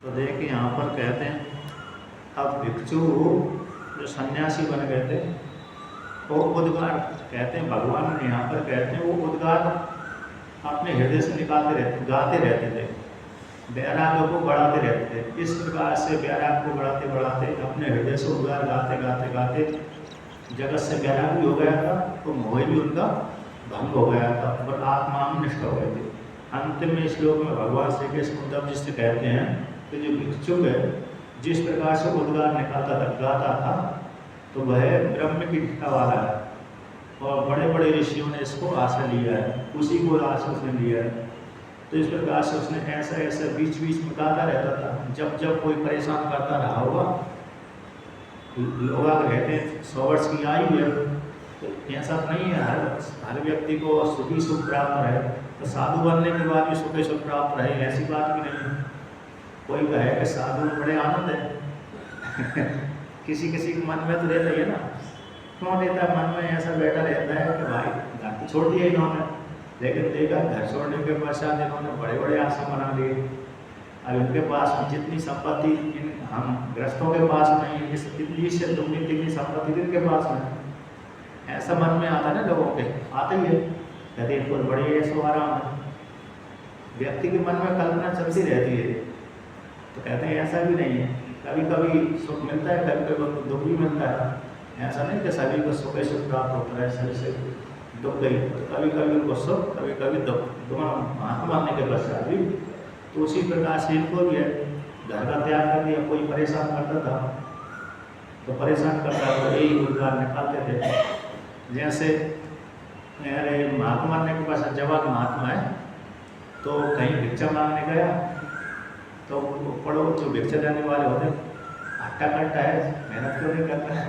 तो देखिए यहाँ पर कहते हैं अब भिक्षु जो सन्यासी बन गए थे वो उद्गार कहते हैं, भगवान यहाँ पर कहते हैं वो उद्गार अपने हृदय से निकालते रहते, गाते रहते थे, वैराग्य को बढ़ाते रहते थे। इस प्रकार से वैराग्य को बढ़ाते बढ़ाते अपने हृदय से उद्गार गाते गाते गाते जगत से वैराग्य भी हो गया था, तो मोह भी उनका भंग हो गया था और आत्मा में निष्ठ हो गए थे। अंतिम में श्लोक में भगवान श्री कृष्ण उद्धव जी से कहते हैं कि जो भिक्षुक है जिस प्रकार से उद्गार निकालता था, गाता था, तो वह ब्रह्म की निष्ठा वाला है और बड़े बड़े ऋषियों ने इसको आश्रय लिया है, उसी को आश्रय उसने लिया है। तो इस प्रकार से उसने ऐसा ऐसा बीच बीच में गाता रहता था। जब जब कोई परेशान करता रहा होगा, लोग कहते हैं 100 वर्ष की आयु है, तो ऐसा नहीं है हर व्यक्ति को सुखी सुख प्राप्त रहे, तो साधु बनने के बाद भी सुखी सुख प्राप्त रहे, ऐसी बात भी नहीं है। कोई कहे कि साधु में बड़े आनंद है किसी किसी के मन में तो रहता ही है ना, क्यों रहता है मन में, ऐसा बैठा रहता है कि भाई घर तो छोड़ दिया इन्होंने, लेकिन देखा घर छोड़ने के पश्चात इन्होंने बड़े बड़े आश्रम बना लिए। अब इनके पास जितनी संपत्ति हम ग्रस्तों के पास नहीं, इस दिल्ली से दुगनी तिगनी संपत्ति इनके पास नहीं, ऐसा मन में आता है ना, लोगों के आते ही है, कहते इनको बड़ी ऐसो आराम है। व्यक्ति के मन में कल्पना चलती रहती है, तो कहते हैं ऐसा भी नहीं है, कभी कभी सुख मिलता है, कभी कभी दुख भी मिलता है। ऐसा नहीं कि सभी को सुख सुख प्राप्त होता है, सभी से दुख गई, तो कभी कभी उनको सुख, कभी कभी दुख, दोनों हाथ मारने के पश्चात भी। तो उसी प्रकार से इनको भी है, घर का त्याग कर दिया, कोई परेशान करता था तो परेशान करता तो यही उद्गार निकालते थे। जैसे अरे महात्मा ने के पास जवान महात्मा है, तो कहीं भिक्षा मांगने गया, तो पढ़ो जो भिक्षा देने वाले होते हट्टा कट्टा है, मेहनत क्यों नहीं करता है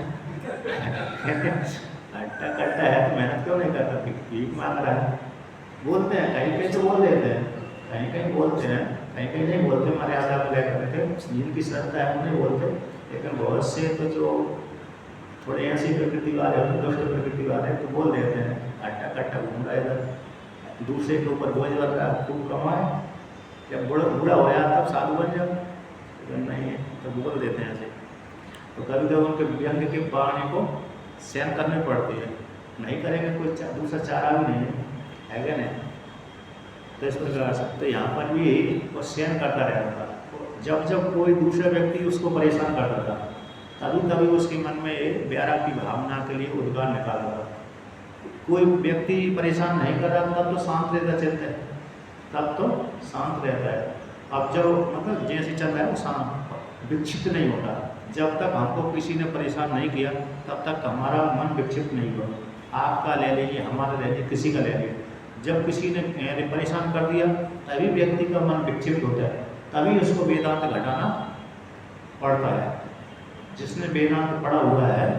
हट्टा कट्टा है तो मेहनत क्यों नहीं करता, भीख मांग रहा है। बोलते हैं कहीं कहीं तो बोल देते हैं, कहीं कहीं बोलते हैं, कहीं कहीं नहीं बोलते, मर्यादा को लेकर के जिनकी श्रद्धा है उन्हें बोलते। लेकिन बहुत से तो जो थोड़े ऐसी प्रकृति वाले होते, दुष्ट प्रकृति वाले, तो बोल देते हैं हट्टा कट्टा घूम रहा है इधर, दूसरे के ऊपर बोझ बन रहा है, खूब कमाए, जब बूढ़ा हो जाए तब साधु बन जाओ, लेकिन नहीं तो बोल देते हैं ऐसे। तो कभी कभी उनके व्यंग के वाणी को सहन करनी पड़ती है, नहीं करेंगे कोई दूसरा चारा भी नहीं है क्या नहीं। तो इस प्रकार से तो यहाँ पर भी वो सहन करता रहता था। जब जब कोई दूसरा व्यक्ति उसको परेशान करता था, तभी तभी उसके मन में एक प्यारा की भावना के लिए उद्गार निकालता था। कोई व्यक्ति परेशान नहीं कर रहा तब तो शांत रहता, चलता है तब तो शांत रहता है। अब जब मतलब जैसे चल रहा है वो शांत विक्षिप्त नहीं होता। जब तक हमको किसी ने परेशान नहीं किया तब तक हमारा मन विक्षिप्त नहीं हुआ। आपका ले लीजिए, हमारा ले लीजिए, किसी का ले लीजिए, जब किसी ने परेशान कर दिया तभी व्यक्ति का मन विक्षिप्त होता है, तभी उसको वेदांत घटाना पड़ता है। जिसने वेदांत पढ़ा हुआ है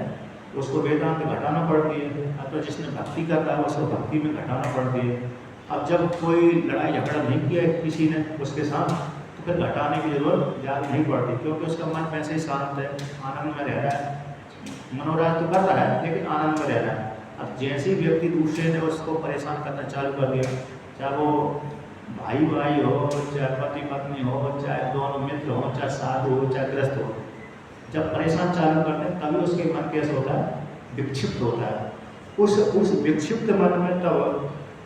उसको वेदांत घटाना पड़ती है, अथवा जिसने भक्ति करता है उसको भक्ति में घटाना पड़ती है। अब जब कोई लड़ाई झगड़ा नहीं किया किसी ने उसके साथ, तो फिर घटाने की जरूरत ज़्यादा नहीं पड़ती, क्योंकि उसका मन वैसे ही शांत है, आनंद में रह रहा है, मनोराज तो कर रहा है लेकिन आनंद में रह रहा है। अब जैसे ही व्यक्ति दूसरे ने उसको परेशान करना चालू कर दिया, चाहे वो भाई भाई हो, चाहे पति पत्नी हो, चाहे दोनों मित्र हो, चाहे साधु हो, चाहे ग्रस्त हो, जब परेशान चालू करते हैं तभी उसके मन कैसे होता है, विक्षिप्त होता है। उस विक्षिप्त मन में तब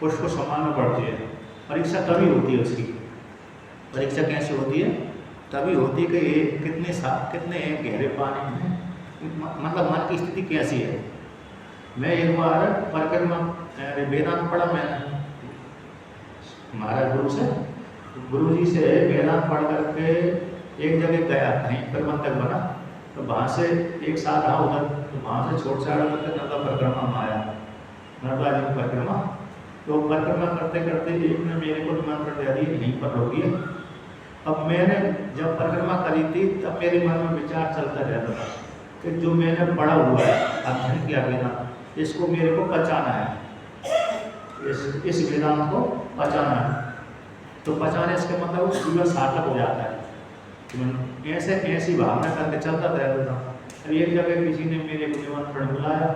उसको संभालना पड़ती है। परीक्षा तभी होती है उसकी। परीक्षा कैसे होती है? तभी होती है कि ये कितने गहरे पानी में, मतलब मन की स्थिति कैसी है। मैं एक बार परिक्रमा वेदांत पढ़ा मैंने महाराज गुरु जी से वेदांत पढ़ करके एक जगह गया, कहीं प्रबंधक बना, तो वहाँ से एक साथ रहा उधर, तो वहाँ से छोट छाड़ करके नर्मदा परिक्रमा में आया, नर्मदा जी परिक्रमा। तो परिक्रमा करते करते एक ने मेरे को निमंत्रण दे दिया यहीं पर रोकिए। अब मैंने जब परिक्रमा करी थी तब मेरे मन में विचार चलता रहता था कि जो मैंने पढ़ा हुआ है, अध्ययन किया वेदांत, इसको मेरे को पचाना है, इस वेदांत को पचाना है। तो पचाने इसके मतलब जीवन सार्थक हो जाता है। ऐसे ऐसी भावना करके चलता रहता था। अब एक जगह किसी ने मेरे को निमंत्रण बुलाया,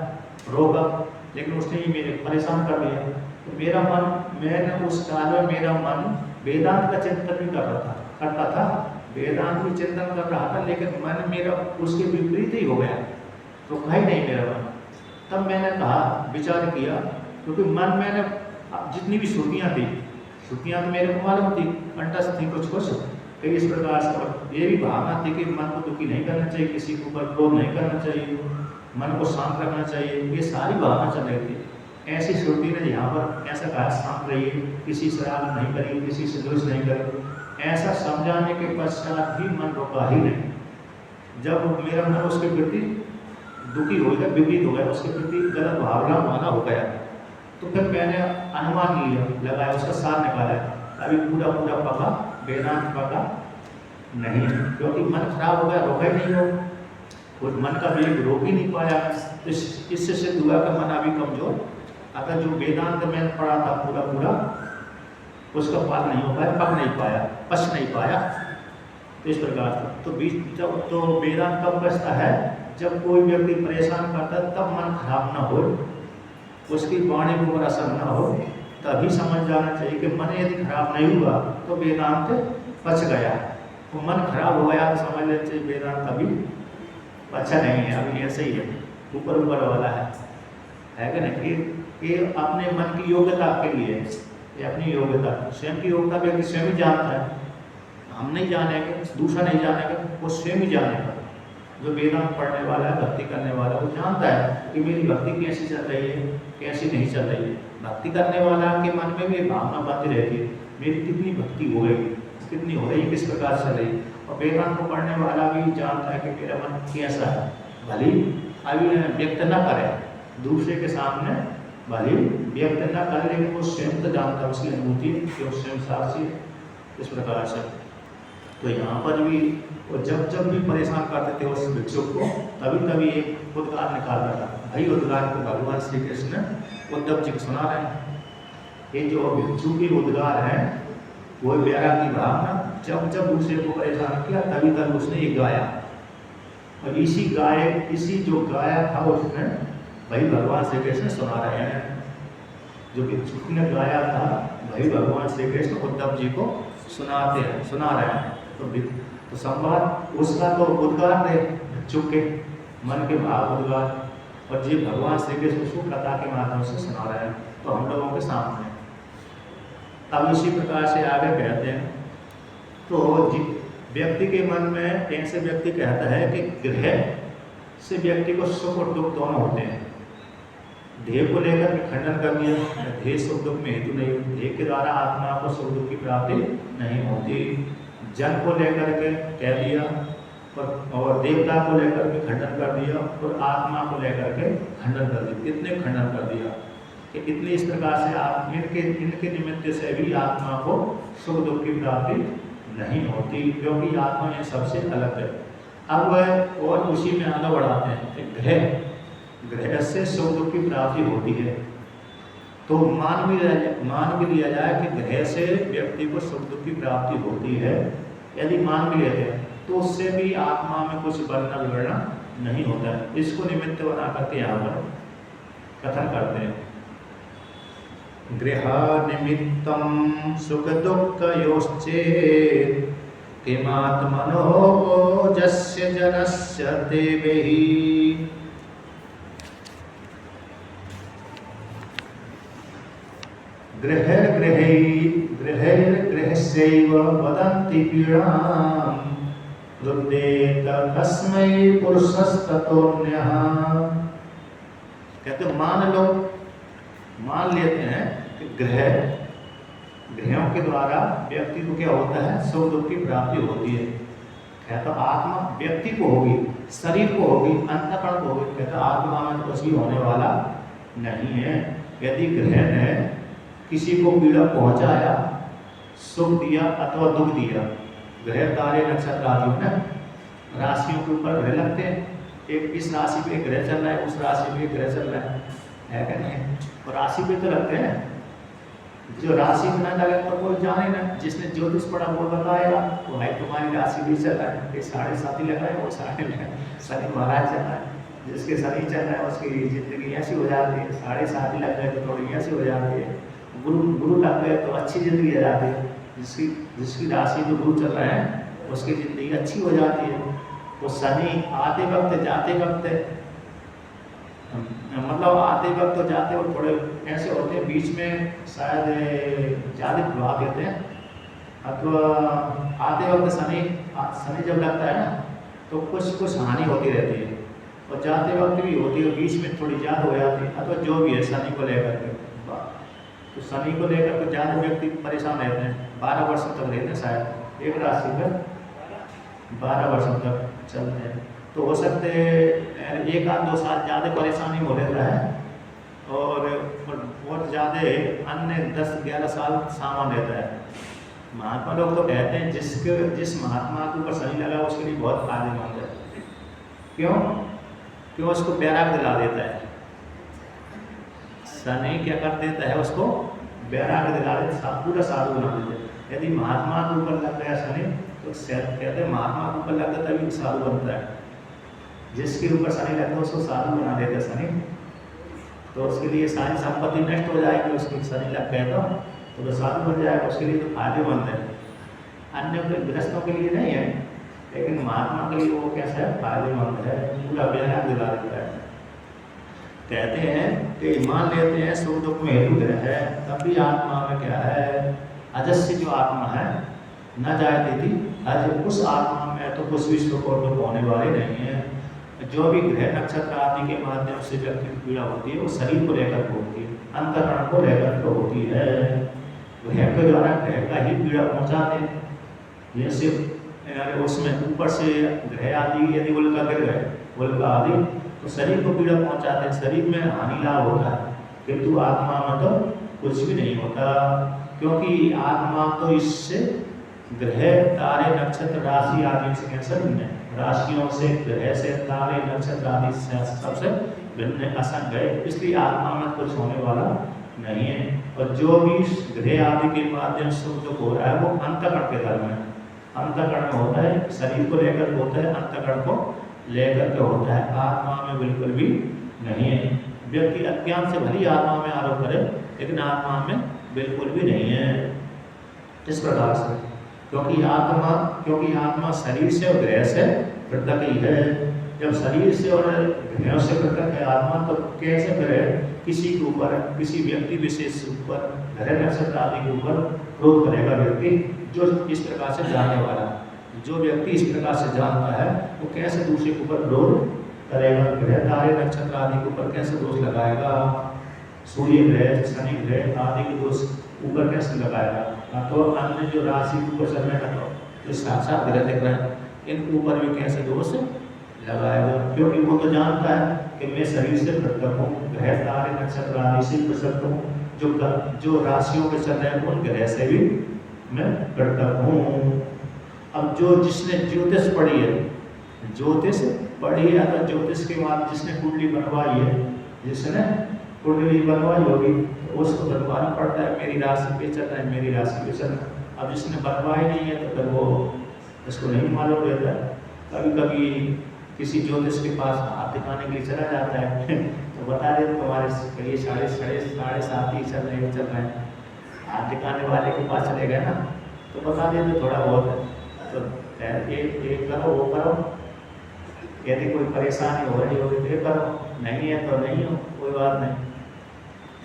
रोका, लेकिन उसने ही मेरे परेशान कर दिया। तो मेरा मन, मैंने उस काल में मेरा मन वेदांत का चिंतन भी करता था, वेदांत भी चिंतन कर रहा था, लेकिन मन मेरा उसके विपरीत ही हो गया, तो ही नहीं मेरा मन। तब मैंने कहा, विचार किया, क्योंकि मन मैंने जितनी भी श्रुतियाँ थी, श्रुतियाँ तो मेरे को मालूम थी, कंठस्थ थी कुछ कुछ, फिर इस प्रकार से। और ये भी भावना थी कि मन को दुखी नहीं करना चाहिए, किसी के ऊपर क्रोध नहीं करना चाहिए, मन को शांत रखना चाहिए, ये सारी भावना चल रही थी। ऐसी श्रुति ने यहाँ पर ऐसा कहा, शांत रहिए, किसी से राग नहीं करिए, किसी से द्वेष नहीं करिए, ऐसा समझाने के पश्चात भी मन रोका ही नहीं। जब मेरा मन उसके प्रति दुखी हो गया, विपरीत हो गया, उसके प्रति गलत भावना माना हो गया, तो फिर मैंने अनुमान लिया, लगाया, उसका सार निकाला। अभी पूरा पूरा पका, वेदांत पका नहीं, क्योंकि मन खराब हो गया, रोका ही नहीं हो, और मन का वेग रोक ही नहीं पाया। तो इससे सिद्ध हुआ कि मन अभी कमजोर। अगर जो वेदांत में पढ़ा था पूरा पूरा, उसका पार नहीं हो पाया, पक नहीं पाया, पच नहीं पाया। तो इस प्रकार से तो बीच तो वेदांत कब बचता है, जब कोई व्यक्ति परेशान करता है, तब मन खराब ना हो, उसकी वाणी के ऊपर असर न हो, तभी समझ जाना चाहिए कि मन यदि खराब नहीं हुआ तो वेदांत पच गया। तो मन खराब हो गया तो समझ लेना चाहिए वेदांत अभी अच्छा नहीं है, अभी ऐसे ही है, ऊपर ऊपर वाला है कि नहीं। ये अपने मन की योग्यता के लिए, ये अपनी योग्यता, स्वयं की योग्यता व्यक्ति स्वयं ही जानता है, हम नहीं जानेंगे, दूसरा नहीं जानेगा, वो स्वयं ही जानेगा। जो वेदांत पढ़ने वाला है, भक्ति करने वाला, वो जानता है कि मेरी भक्ति कैसी चल रही है, कैसी नहीं चल रही है। भक्ति करने वाला के मन में भी भावना बनती रहती है, मेरी कितनी भक्ति हो गई, कितनी हो रही है, किस प्रकार चल रही है। और वेदांत को पढ़ने वाला भी जानता है कि मेरा मन कैसा है, भले अभी व्यक्त न करे दूसरे के सामने, भले व्यक्त न करे, लेकिन वो स्वयं तो जानता है, उसकी अनुभूति कि वो स्वयं साक्षी है। इस प्रकार से तो यहाँ पर भी वो जब जब भी परेशान करते थे उस भिक्षुक को, तभी तभी एक उद्गार निकालता था। भाई उद्गार को भगवान श्री कृष्ण उद्धव जी को सुना रहे हैं। ये जो भिक्षु की उद्गार है, वो वैराग की भावना, जब जब दूसरे को परेशान किया, तभी तक उसने ये गाया। और इसी जो गाया था उसने भाई भगवान श्री कृष्ण सुना रहे हैं। जो भिक्षुक ने गाया था, भाई भगवान श्री कृष्ण उद्धव जी को सुना रहे हैं। तो संवाद उसका तो उद्गार थे भिक्षुक के मन के भाव उद्गार, और जी भगवान श्री कृष्ण उसको कथा के माध्यम से सुना रहे हैं, तो हम लोगों के सामने। अब इसी प्रकार से आगे कहते हैं, तो व्यक्ति के मन में ऐसे व्यक्ति कहता है कि ग्रह से व्यक्ति को सुख और दुख दोनों होते हैं। देह को लेकर के खंडन कर दिया, देह सुख दुख में हेतु नहीं, देह के द्वारा आत्मा को सुख दुख की प्राप्ति नहीं होती। जन को लेकर के कह दिया, और देवता को लेकर के खंडन कर दिया, और आत्मा को लेकर के खंडन कर दिया। इतने खंडन कर दिया कि इतने इस प्रकार से आप इनके निमित्त से भी आत्मा को सुख दुख की प्राप्ति नहीं होती, क्योंकि आत्मा इन सबसे अलग है। अब वह और उसी में आगे बढ़ाते हैं, ग्रह से सुख दुख की प्राप्ति होती है। तो मान भी लिया जाए कि ग्रह से व्यक्ति को सुख दुख की प्राप्ति होती है। यदि मान भी लेते हैं तो उससे भी आत्मा में कुछ बनना बिगड़ना नहीं होता है। इसको निमित्त बना करके यहाँ पर कथन करते हैं, गृह निमित्तम सुख दुख योश्चेत् किमात्मनो जस्य जनस्य देवहि। गृहस्यैव वदन्ति पीडाम् रुदेत कस्मै पुरुषस्ततोऽन्यः। कहते मान लेते हैं कि ग्रहों के द्वारा व्यक्ति को क्या होता है, सुख दुख की प्राप्ति होती है। कहता आत्मा व्यक्ति को होगी, शरीर को होगी, अंतःकरण को होगी। कहता आत्मा में कुछ भी होने वाला नहीं है। यदि ग्रह ने किसी को पीड़ा पहुंचाया, सुख दिया अथवा दुख दिया, ग्रह तारे नक्षत्र आदि में राशियों के ऊपर ग्रह लगते हैं। एक इस राशि पे ग्रह चल रहा है, उस राशि पे ग्रह चल रहा है कि नहीं? और राशि पे तो लगते हैं, जो राशि में न लगे तो कोई जाने ना। जिसने ज्योतिष पढ़ा वो बताएगा, तो भाई तुम्हारी राशि भी चल रहा है, 7.5 लग रहा है, वो 7.5 शनि महाराज चल रहा है। जिसके शनि चल रहा है उसकी जिंदगी ऐसी हो जाती है, 7.5 लग गए तो थोड़ी ऐसी हो जाती है। गुरु लग गए तो अच्छी जिंदगी आ जाती है। जिसकी राशि जो गुरु चल रहा है उसकी ज़िंदगी अच्छी हो जाती है। वो शनि आते वक्त जाते वक्त मतलब आते वक्त तो जाते वक्त थोड़े ऐसे होते हैं, बीच में शायद ज़्यादा प्रभाव देते हैं, अथवा आते वक्त शनि शनि जब लगता है ना तो कुछ हानि होती रहती है, और जाते वक्त भी होती है, बीच में थोड़ी ज़्यादा हो जाती है, अथवा जो भी है शनि को लेकर के। तो शनि को लेकर के ज़्यादा व्यक्ति परेशान रहते हैं, 12 वर्षों तक रहते हैं शायद एक राशि पर 12 वर्षों तक चलते हैं। तो हो सकते एक आध 2 साल ज़्यादा परेशानी हो रहता है, और बहुत ज़्यादा अन्य 10-11 साल सामान रहता है। महात्मा लोग तो कहते हैं जिस महात्मा के ऊपर शनि लगा उसके लिए बहुत फायदेमंद है। क्यों उसको बैराग दिला देता है। शनि क्या कर देता है, उसको बैराग दिला देता, पूरा साधु बना देता है। यदि महात्मा के ऊपर लग गया शनि तो कहते हैं महात्मा के ऊपर लगता है तभी साधु बनता है। जिसके ऊपर शनि लगता है उसको साधु बना देता है शनि। तो उसके लिए सारी संपत्ति नष्ट हो जाएगी, उसकी शनि लग गया तो वो साधु बन जाएगा, उसके लिए तो फायदेमंद है। अन्य गृहस्थों के लिए नहीं है, लेकिन महात्मा के लिए वो कैसा है, फायदेमंद है, पूरा बैराग दिला देता है। कहते हैं कि मान लेते हैं सुख दुख में हेतु ग्रह है, तब भी आत्मा में क्या है, अजस्य जो आत्मा है न जायते थी आज, उस आत्मा में तो कुछ भी सुख और दुख होने वाले नहीं है। जो भी ग्रह नक्षत्र आदि के माध्यम से जब की पीड़ा होती है वो शरीर को लेकर होती है, अंतःकरण को लेकर तो होती है। ग्रह के द्वारा ग्रह का ही पीड़ा पहुँचाते हैं। जैसे उसमें ऊपर से ग्रह आदि यदि उल्का गिर गए, उल्का आदि तो शरीर को पीड़ा पहुंचाते हैं, शरीर में हानि लाभ होता है, किंतु आत्मा में तो कुछ भी नहीं होता, क्योंकि आत्मा तो इससे ग्रह तारे नक्षत्र राशि आदि से कैसे भिन्न है, राशियों से ग्रह से तारे नक्षत्र आदि से सबसे भिन्न असंग है, इसलिए आत्मा में कुछ होने वाला नहीं है। और जो भी ग्रह आदि के माध्यम से जो हो रहा है वो अंतःकरण के धर्म है, अंतःकरण में होता है, शरीर को लेकर होता है, अंतःकरण को लेकर के होता है, आत्मा में बिल्कुल भी नहीं है। व्यक्ति अज्ञान से भली आत्मा में आरोप करे, लेकिन आत्मा में बिल्कुल भी नहीं है। इस प्रकार से क्योंकि आत्मा शरीर से और ग्रह से पृथक ही है। जब शरीर से और ग्रह से पृथक है आत्मा, तो कैसे ग्रह किसी के ऊपर, किसी व्यक्ति विशेष के ऊपर, ग्रह नक्षत्र आदि के ऊपर क्रोध करेगा व्यक्ति जो इस प्रकार से जानने वाला, जो व्यक्ति इस प्रकार से जानता है वो कैसे दूसरे के ऊपर क्रोध करेगा, ग्रह तारे नक्षत्र आदि के ऊपर कैसे दोष लगाएगा, सूर्य ग्रह शनि ग्रह आदि के दोष ऊपर कैसे लगाएगा, तो अन्य जो राशि के ऊपर चल रहे हैं जो साक्षात ग्रह दिख रहे हैं इनके ऊपर भी कैसे दोष लगाएगा, क्योंकि वो तो जानता है कि मैं शरीर से पृथक हूँ, ग्रह तारे नक्षत्र आदि से पृथक हूँ, जो राशियों के चल रहे हैं उन ग्रह से भी मैं पृथक हूँ। अब जिसने ज्योतिष पढ़ी है, तो ज्योतिष के बाद जिसने कुंडली बनवाई है, जिसने कुंडली बनवाई होगी तो उसको बनवाना पड़ता है, मेरी राशि पे चल रहा है, मेरी राशि पे चल रहा है। अब जिसने बनवाई नहीं है तो फिर वो इसको नहीं मालूम रहता है। कभी कभी किसी ज्योतिष के पास हाथ दिखाने के लिए चला जाता है तो बता दे तुम्हारे कहिए 7:30 ही चल रहे हैं, हाथ दिखाने वाले के पास चले गए ना तो बता देते थोड़ा बहुत, तो ये करो वो करो, यदि कोई परेशानी हो रही होगी तो ये करो, नहीं है तो नहीं हो, कोई बात नहीं।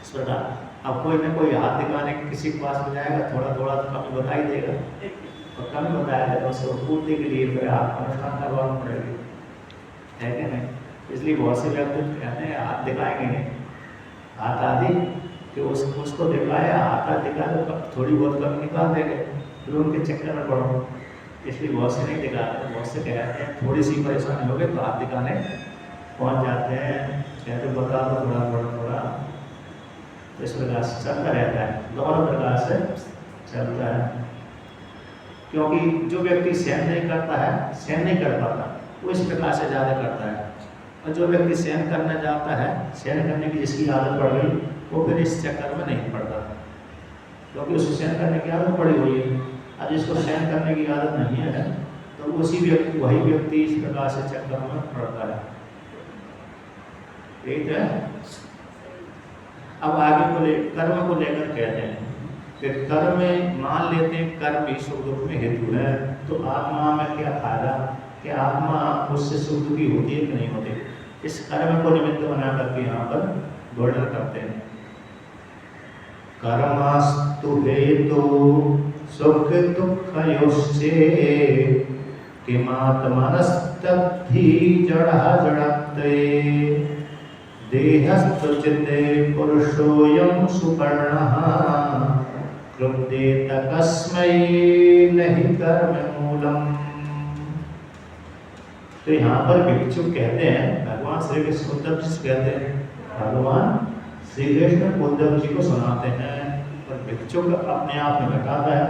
इस प्रकार अब कोई ना कोई हाथ दिखाने किसी के पास में जाएगा, थोड़ा थोड़ा तो कमी बता ही देगा, और कमी बताया तो उसको पूर्ति के लिए फिर हाथ अनुष्ठान करवाना पड़ेगी, है कि नहीं। इसलिए बहुत से व्यक्ति कहते हैं हाथ दिखाएंगे नहीं, हाथ आदि कि उसको दिखाया, हाथ दिखाया तो थोड़ी बहुत कमी निकाल देंगे, फिर उनके चक्कर में पड़ो। इसलिए बहुत से नहीं दिखाते, बहुत से कहते हैं थोड़ी सी परेशानी हो गई तो हाथ दिखाने पहुंच जाते हैं, कहते बता दो थोड़ा। तो इस प्रकार से चलता रहता है, दोनों प्रकार से चलता है। क्योंकि जो व्यक्ति सहन नहीं करता है, सहन नहीं कर पाता, वो इस प्रकार से ज़्यादा करता है, और जो व्यक्ति सहन करना चाहता है, सहन करने की जिसकी आदत पड़ गई वो फिर इस चक्कर में नहीं पड़ता, क्योंकि उसको सहन करने की आदत पड़ी हुई है। अब जिसको सहन करने की आदत नहीं है तो वही व्यक्ति इस प्रकार से चक्कर में पड़ता है। ठीक है। अब आगे को कर्म को लेकर कहते हैं, कि कर्म में मान लेते हैं कर्म ही सुख दुख में हेतु है, तो आत्मा में क्या फायदा कि आत्मा उससे सुख दुखी होती है कि नहीं होती। इस कर्म को निमित्त बना करके यहाँ पर वर्णन करते हैं। कर्मस्तु हेतु सुख दुःखयोश्चे किमात्मनस्तद्धि जडः जडत्वे देहस्तु चित्ते पुरुषोऽयं सुपर्णः क्रुद्धेत कस्मै नहि कर्म मूलम्। तो यहाँ पर भिक्षु कहते हैं, भगवान श्री कृष्ण उद्धव जी से कहते हैं, भगवान श्री कृष्ण उद्धव जी को सुनाते हैं, और भिक्षु अपने आप में घटाता है,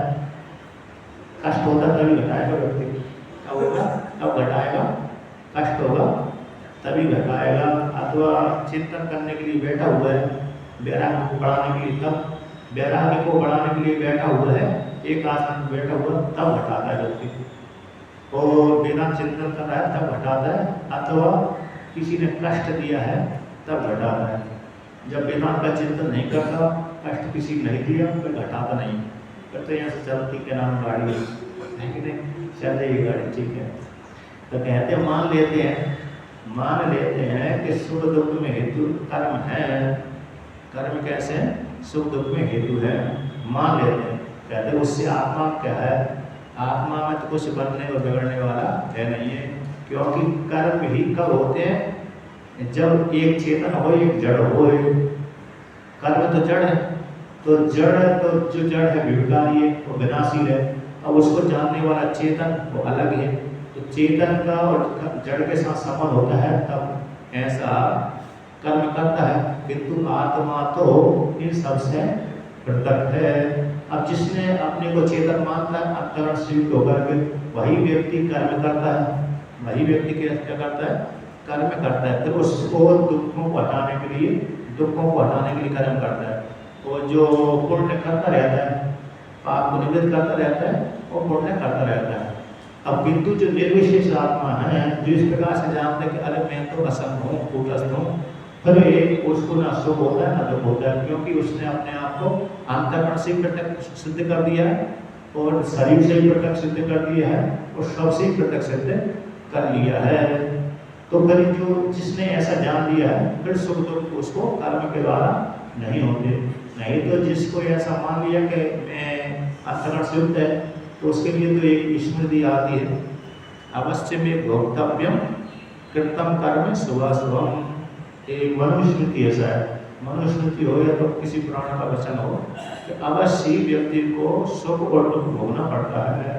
कष्ट होता तभी घटाएगा व्यक्ति, कब होगा कब घटाएगा, कष्ट होगा तभी घटाएगा। अथवा चिंतन करने के लिए बैठा हुआ है, वैराग्य को बढ़ाने के लिए, तब वैराग्य को बढ़ाने के लिए बैठा हुआ है, एक आसन में बैठा हुआ, तब घटाता है व्यक्ति, और बिना चिंतन कर रहा है तब घटाता है। अथवा किसी ने कष्ट दिया है तब घटाता है। जब बिना का चिंतन नहीं करता, कष्ट किसी ने नहीं दिया, तो घटाता नहीं। तो यहाँ से चलती के नाम गाड़ी है कि नहीं, चल रही गाड़ी, ठीक है। तो कहते हैं मान लेते हैं कि सुख दुख में हेतु कर्म है। कर्म कैसे है? सुख दुख में हेतु है, मान लेते हैं। कहते हैं उससे आत्मा क्या है? आत्मा में तो कुछ बनने और बिगड़ने वाला है नहीं है, क्योंकि कर्म ही कब होते हैं? जब एक चेतन हो, एक जड़ हो। कर्म तो जड़ है, तो जो जड़ है विकारी है, वो विनाशी है। अब उसको जानने वाला चेतन वो अलग है, तो चेतन का और जड़ के साथ संबंध होता है, तब ऐसा कर्म करता है। किंतु आत्मा तो इन सबसे पृथक है। अब जिसने अपने को चेतन मानता है, अंतरण से युक्त होकर के, वही व्यक्ति कर्म करता है। वही व्यक्ति क्या करता है? कर्म करता है। फिर उसको दुखों को हटाने के लिए कर्म करता है। और जो पुण्य करता रहता है, पाप को निवृत्त करता रहता है, और पुण्य करता रहता है। अब किंतु जो निर्विशेष आत्मा है, जो इस प्रकार से जानते हैं कि अरे मैं तो असंग हूँ, कूटस्थ हूँ, फिर उसको ना सुख होता है ना दुख होता है, क्योंकि उसने अपने आप को अंतःकरण से पृथक सिद्ध कर दिया है, और शरीर से पृथक सिद्ध कर दिया है, और सबसे पृथक सिद्ध कर लिया है। तो फिर जो जिसने ऐसा जान लिया है, फिर सुख दुख उसको कर्म के द्वारा नहीं होते। नहीं तो जिसको ऐसा मान लिया कि मैं अंतःकरण से युक्त है, तो उसके लिए तो एक स्मृति आती है, अवश्य में भोक्तव्यम कृतम कर्म शुभाशुभम। एक मनुस्मृति ऐसा है, मनुस्मृति हो या तो किसी पुराण का वचन हो, कि अवश्य व्यक्ति को सुख और दुख भोगना पड़ता है।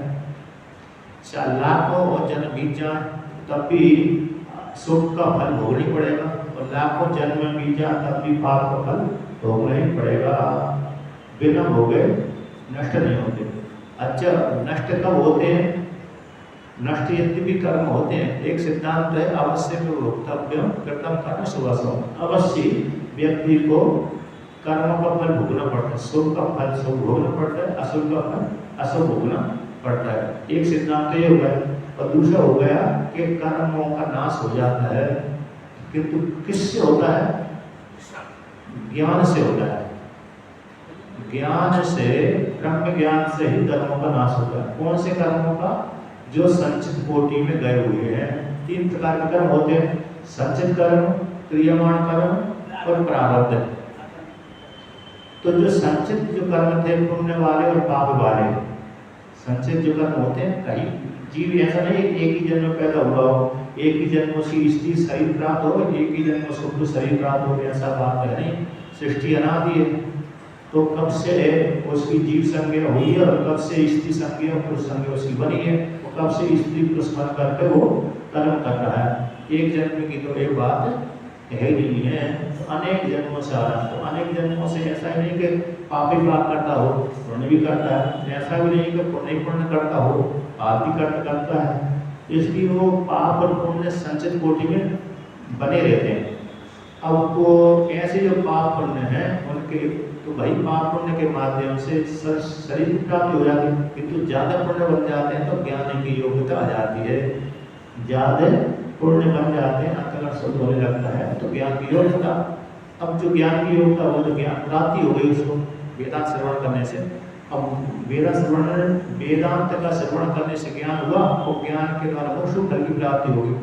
लाखों और जन्म बीत जाए तब भी सुख का फल भोगना ही पड़ेगा, और लाखों जन्म बीत जाए तब भी पाप का फल भोगना ही पड़ेगा। बिना भोगे नष्ट नहीं होते। अच्छा, नष्ट कब होते हैं? नष्ट यद्यपि कर्म होते हैं, एक सिद्धांत है, अवश्य में भोक्तव्यम कृतम कर्म शुभाशुभम। अवश्य व्यक्ति को कर्म का फल भोगना पड़ता है। शुभ का फल शुभ भोगना पड़ता है, अशुभ का फल अशुभ भोगना पड़ता है। एक सिद्धांत ये हो गया, और दूसरा हो गया कि कर्मों का नाश हो जाता है, किंतु किससे होता है? ज्ञान से होता है। ज्ञान से, ब्रह्म ज्ञान से ही कर्मों का नाश होता है। कौन से कर्मों का? जो संचित कोटि में गए हुए हैं। 3 प्रकार के कर्म होते हैं: संचित कर्म, क्रियमाण कर्म और प्रारब्ध। तो जो संचित जो कर्म थे, पुण्य वाले और पाप वाले, संचित जो कर्म होते हैं, कहीं जीव ऐसा नहीं एक ही जन्म में पैदा हुआ हो, एक ही जन्म उसकी स्त्री शरीर प्राप्त हो, एक ही जन्म उसको शरीर प्राप्त हो, ऐसा बात है नहीं। सृष्टि अनादि है, तो कब से उसकी जीव संज्ञा हुई है, और कब से स्त्री संज्ञा पुरुष संज्ञा उसकी बनी है, और कब से स्त्री पुरुष बन करके वो कर्म कर रहा है। एक जन्म की तो एक बात है नहीं है, तो अनेक जन्मों से आ रहा है। तो अनेक जन्मों से ऐसा ही नहीं कि पाप ही पाप करता हो, पुण्य भी करता है, ऐसा भी नहीं कि पुण्य ही पुण्य करता हो, पाप भी करता है। इसलिए वो पाप और पुण्य संचित कोटि में बने रहते हैं। अब वो ऐसे जो पाप पुण्य हैं उनके, तो भाई पाप पुण्य के माध्यम से शरीर की प्राप्ति हो जाती है, किंतु ज़्यादा पुण्य बन जाते हैं तो ज्ञान की योग्यता आ जाती है। ज़्यादा पुण्य बन जाते हैं, अंतःकरण शुद्ध होने लगता है, तो ज्ञान की योग्यता। अब जो ज्ञान की योग्यता, वो जो ज्ञान प्राप्ति हो गई उसको वेदांत श्रवण करने से, अब वेदांत का श्रवण करने से ज्ञान हुआ और ज्ञान के द्वारा मोक्ष फल की प्राप्ति होगी।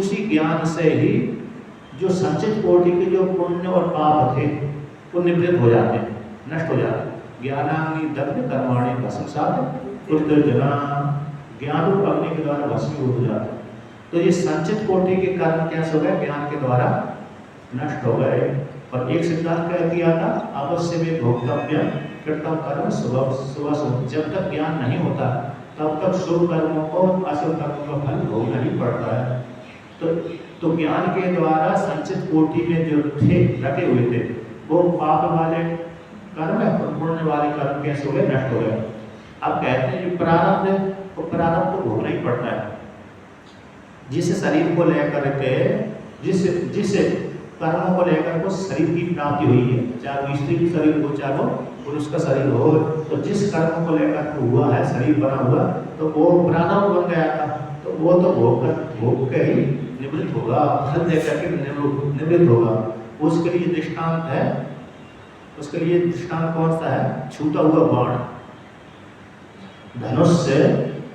उसी ज्ञान से ही जो संचित कोटि के जो पुण्य और पाप थे वो निवृत्त हो जाते हैं, नष्ट हो जाते हैं। ज्ञानाग्नि दग्ध कर्माणि भस्मसात् उत्तरजना, ज्ञान रूप अग्नि के द्वारा भस्मीभूत हो जाते हैं। तो ये संचित कोटि के कर्म कैसे हो गए? ज्ञान के द्वारा नष्ट हो गए। और एक सिद्धांत क्या किया था? अवश्य में भोक्तव्य कृतम कर्म शुभ शुभ। जब तक ज्ञान नहीं होता तब तक शुभ कर्मों को अशुभ कर्मों का फल भोगना ही पड़ता है। तो ज्ञान के द्वारा संचित कोटि में जो थे रखे हुए थे वो पाप वाले कर्म है, पुण्य वाले कर्म कैसे हो गए? नष्ट हो गए। अब कहते हैं जो प्रारब्ध है वो प्रारब्ध तो भोगना ही पड़ता है। जिस शरीर को लेकर के जिस कर्मों को लेकर को शरीर की प्राप्ति हुई है, चाहे वो स्त्री की शरीर हो चाहे वो पुरुष का शरीर हो, तो जिस कर्म को लेकर के हुआ है शरीर बना हुआ तो वो प्रारब्ध बन गया था, तो वो तो भोग के ही निवृत्त होगा, फल देकर के निवृत्त होगा। उसके लिए दृष्टांत है, उसके लिए दृष्टांत कौन सा है? छूटा हुआ बाण, धनुष से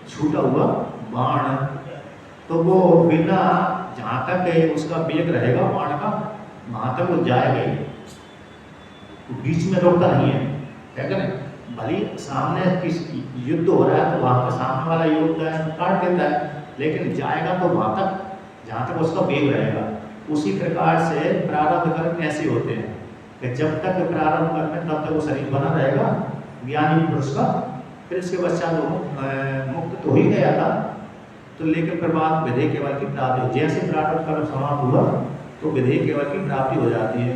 छूटा हुआ बाण, तो वो बिना जहाँ तक उसका वेग रहेगा बाण का वहाँ तक वो जाएगा ही, बीच में रोकता नहीं है क्या? भले सामने किस युद्ध हो रहा है तो वहाँ पर सामने वाला युद्ध है काट देता है, लेकिन जाएगा तो वहाँ तक जहाँ तक उसका वेग रहेगा। उसी प्रकार से प्रारब्ध कर्म ऐसे होते हैं कि जब तक प्रारब्ध कर्म है तब तक वो शरीर बना रहेगा ज्ञानी पुरुष का, फिर इसके पश्चात वो मुक्त तो हो ही गया था, तो लेकिन फिर बाद विधेय केवल की प्राप्ति हो। जैसे प्रारब्ध कर्म समाप्त हुआ तो विधेय केवल की प्राप्ति हो जाती है।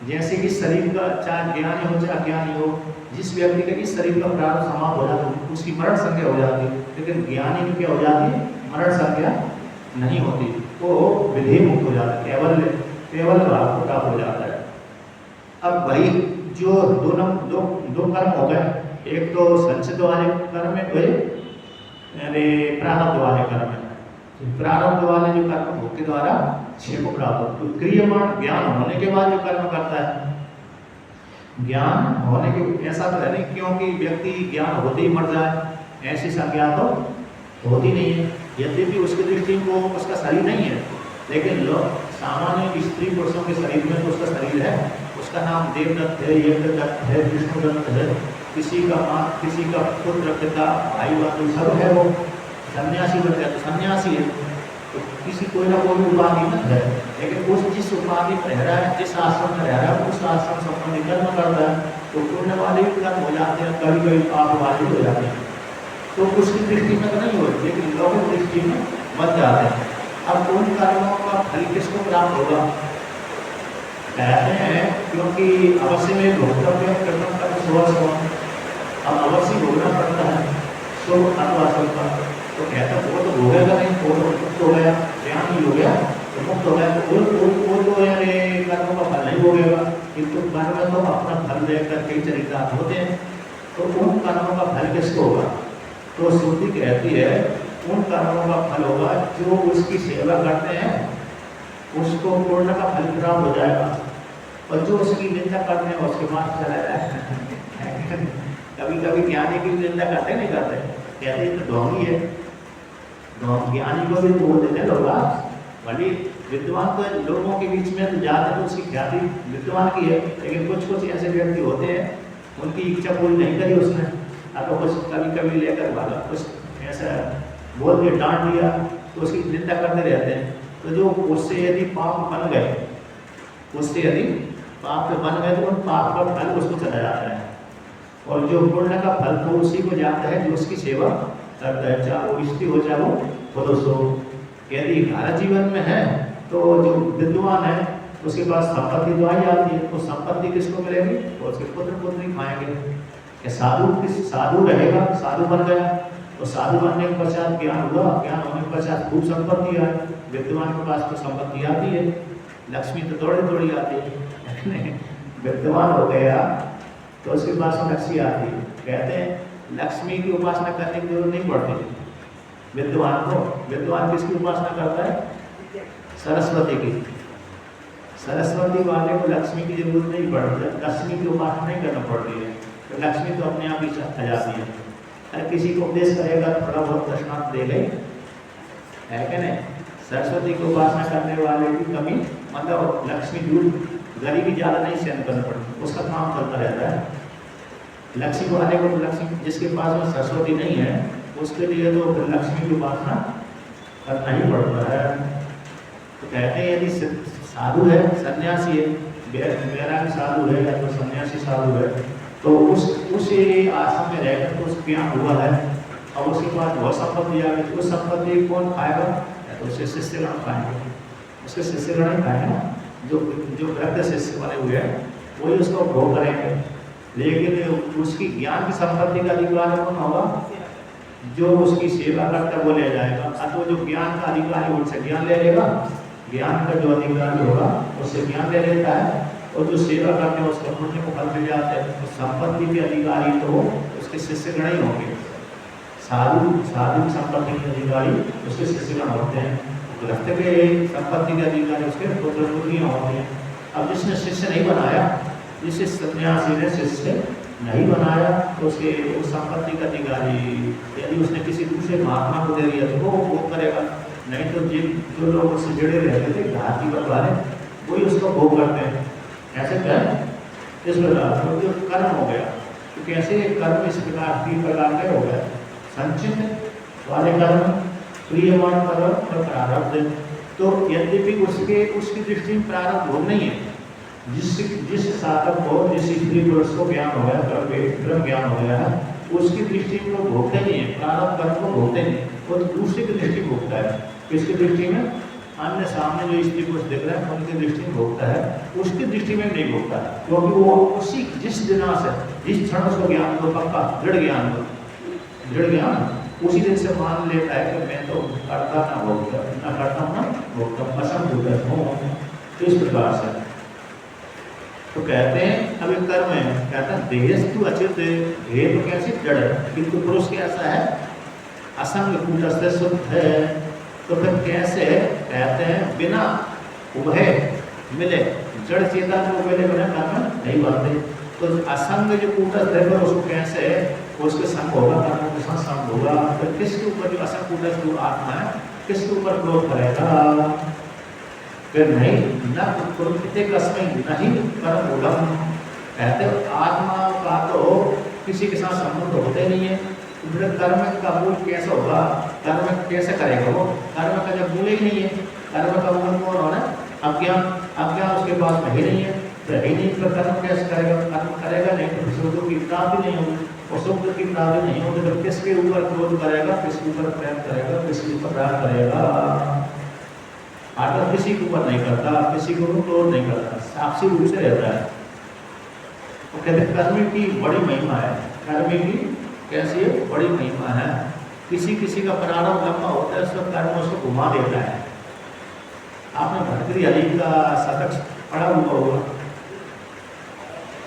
जैसे कि शरीर का चाहे ज्ञानी हो चाहे अज्ञानी हो, जिस व्यक्ति का इस शरीर का प्रारब्ध समाप्त हो जाता है उसकी मरण संज्ञा हो जाती है, लेकिन ज्ञानी में क्या हो जाती है? मरण संज्ञा नहीं होती, वो विधेय मुक्त हो जाता है, केवल भाव को प्राप्त हो जाता है। अब वही जो दो कर्म हो गए, एक तो संचित वाले कर्म है, प्रारब्ध वाले कर्म है। प्रारब्ध वाले जो कर्म भोग के द्वारा क्षय को प्राप्त हो, तो क्रियमाण ज्ञान होने के बाद जो कर्म करता है, ज्ञान होने के ऐसा तो है नहीं क्योंकि व्यक्ति ज्ञान होते ही मर जाए, ऐसी संज्ञा तो होती नहीं है। यद्यपि उसकी दृष्टि को उसका शरीर नहीं है, लेकिन लोग सामान्य स्त्री पुरुषों के शरीर में तो उसका शरीर है, उसका नाम देवदत्त है, यज्ञदत्त है, विष्णुदत्त है, किसी का माँ, किसी का पुत्र, पिता, भाई बंधु सब है, वो सन्यासी बन गया तो सन्यासी है, तो किसी कोई ना कोई उपाधि मत है, लेकिन उस जिस उपाधि में रह रहा है, जिस आश्रम में रह रहा है, उस आश्रम संबंधी कर्म करता है, तो पुण्य वाले भी कर्म हो जाते हैं, कभी कभी पाप वाले हो जाते हैं, तो उसकी दृष्टि में तो नहीं होती, लेकिन लौकिक दृष्टि में बच जाते हैं। अब उन कर्मों का फल किसको प्राप्त होगा? कहते हैं क्योंकि अवश्य में भोक्तव्य कर्म का शुभ, अब अवश्य भोगना पड़ता है शुभ अथवा अशुभ का, तो कहता वो तो भोगेगा नहीं, वो तो मुक्त हो गया, ज्ञान ही हो गया तो मुक्त हो गया, तो वो तो यानी कर्मों का फल नहीं भोगेगा, किंतु कर्म तो अपना फल देकर कई चरितार्थ होते हैं, तो उन कर्मों का फल किसको होगा? तो श्रुति कहती है उन कर्मों का फल होगा जो उसकी सेवा करते हैं, उसको पूर्ण का फल प्राप्त हो जाएगा, और जो उसकी निंदा करते हैं उसके पास चला जाए। कभी कभी ज्ञानी की निंदा करते नहीं करते, कहते तो ढोंगी है, ज्ञानी को भी बोल देते हैं लोग, भले विद्वान तो लोगों के बीच में तो जाते तो उसकी ख्याति विद्वान की है, लेकिन कुछ ऐसे व्यक्ति होते हैं उनकी इच्छा पूरी नहीं करी उसने, अब कुछ कभी लेकर भागा, कुछ ऐसा बोल के डांट दिया तो उसकी निंदा करते रहते हैं। तो जो उससे यदि पाप बन गए, उससे यदि पाप बन गए तो उन पाप का फल उसको चला जाता है, और जो पुण्य का फल तो उसी को जाता है जो उसकी सेवा करता है, चाहे वो स्त्री हो चाहे वो पुरुष हो। यदि घर जीवन में है तो जो विद्वान है उसके पास संपत्ति तो आई जाती है, तो संपत्ति किसको मिलेगी? तो उसके पुत्र पुत्री खाएंगे। साधु रहेगा, साधु बन गया तो साधु बनने के पश्चात ज्ञान हुआ, ज्ञान होने के पश्चात खूब संपत्ति आई, विद्वान के पास तो संपत्ति आती है, लक्ष्मी तो थोड़ी आती है, विद्वान हो गया तो उसके पास लक्ष्मी आती है। कहते हैं लक्ष्मी की उपासना करने की जरूरत नहीं पड़ती विद्वान को। विद्वान किसकी उपासना करता है? सरस्वती की। सरस्वती वाले को लक्ष्मी की जरूरत नहीं पड़ती, लक्ष्मी की उपासना नहीं करना पड़ती है, तो लक्ष्मी तो अपने आप ही आ जाती है। अरे किसी को उपदेश करेगा थोड़ा बहुत दक्षिणा दे गए, है क्या नहीं? सरस्वती की उपासना करने वाले की कमी, मतलब लक्ष्मी दूर गरीबी ज़्यादा नहीं सहन करना पड़ती, उसका काम चलता रहता है। लक्ष्मी को आने को तो लक्ष्मी, जिसके पास में सरस्वती नहीं है उसके लिए तो फिर लक्ष्मी की उपासना करना ही पड़ता है। तो कहते हैं यदि साधु है, सन्यासी है, वैरागी साधु है या तो सन्यासी साधु है, तो उस आश्रम में रहकर तो उसको ज्ञान हुआ है और उसके बाद बहुत संपत्ति आ गई, उस संपत्ति कौन खाएगा? तो उसके शिष्यगण खाएंगे, उसके शिष्यगण ही खाएंगे ना, जो वृद्ध शिष्य बने हुए हैं वही उसको भोग करेंगे। लेकिन उसकी ज्ञान की संपत्ति का अधिकार कौन होगा? जो उसकी सेवा करता है वो ले जाएगा, अथवा जो ज्ञान का अधिकारी उनसे ज्ञान ले लेगा, ज्ञान का जो अधिकारी होगा उससे ज्ञान ले लेता है, और जो सेवा करते हैं उसको पुण्य को फल मिल जाते हैं। तो संपत्ति के अधिकारी तो उसके शिष्यगण ही होंगे। साधु की संपत्ति के अधिकारी उसके शिष्यगण होते हैं, गृहस्थ के संपत्ति के अधिकारी उसके पुत्र पुत्रियां होते हैं। अब जिसने शिष्य नहीं बनाया, जिस सन्यासी ने शिष्य नहीं बनाया, तो उसके उस संपत्ति का अधिकारी यदि उसने किसी दूसरे महात्मा को दे दिया तो वो करेगा, नहीं तो जो लोग उससे जुड़े रहते थे घाटी वाले वही उसको भोग करते हैं। ऐसे क्या इस प्रकार तो जो कर्म हो गया, तो कैसे कर्म इस प्रकार 3 प्रकार के हो गए, संचित वाले कर्म, प्रियमान कर्म और प्रारब्ध। तो यद्यपि उसकी दृष्टि में प्रारब्ध भोग नहीं है, जिस साधक को, जिस स्त्री पुरुष को ज्ञान हो गया, ब्रह्म ज्ञान हो गया है, उसकी दृष्टि में वो भोगते नहीं है, प्रारब्ध कर्म को भोगते नहीं, वो तो दूसरे की दृष्टि में भोगता है। किसकी दृष्टि में? अन्य सामने जो स्त्री पुरुष दिख रहे हैं उनकी दृष्टि में भोगता है, उसकी दृष्टि में नहीं भोगता, क्योंकि वो उसी जिस दिना से, जिस क्षण उसको ज्ञान को पक्का दृढ़ ज्ञान उसी दिन से मान लेता है कि मैं तो करता ना भोगता, ना करता ना भोगता, असंभूत हूँ। तो इस प्रकार से तो कहते हैं अब एक कर्म है, कहता है देहस्तु अचित, देह तो कैसे जड़ है, किंतु पुरुष कैसा है? असंग कूटस्थ शुद्ध है। तो फिर कैसे? कहते हैं बिना उभय मिले, जड़ चेतन को मिले बिना कर्म नहीं बनते। तो असंग जो कूटस्थ है पर उसको कैसे उसके संग होगा, कर्मों के साथ संग होगा। तो किसके ऊपर जो असंग कूटस्थ जो आत्मा है किसके ऊपर क्रोध करेगा? फिर नहीं न कुरुते कस्मै नहीं कर्म मूलम। कहते आत्मा का तो किसी के साथ संबंध होते नहीं है, तो फिर कर्म का मूल कैसा होगा? कर्म कैसे करेगा वो? कर्म का जब मूल ही नहीं है, कर्म का मूल कौन होना? अज्ञान उसके पास में ही नहीं है, तो ही नहीं तो कर्म कैसे करेगा? कर्म करेगा नहीं तो सुख की प्राप्ति नहीं होगी, और सुख की प्राप्ति नहीं होगी तो किसके ऊपर क्रोध करेगा, किसके ऊपर प्रेम करेगा, किसके ऊपर राग करेगा? आत्मा किसी के ऊपर नहीं करता, किसी को क्रोध नहीं करता, साक्षी रूप से रहता है। तो कहते कर्म की बड़ी महिमा है, कर्म की कैसी है? बड़ी महिमा है। किसी का प्रारंभ लंबा होता है, उसका कर्म उसको घुमा देता है। आपने भर्तृहरि का शतक पढ़ा हुआ होगा।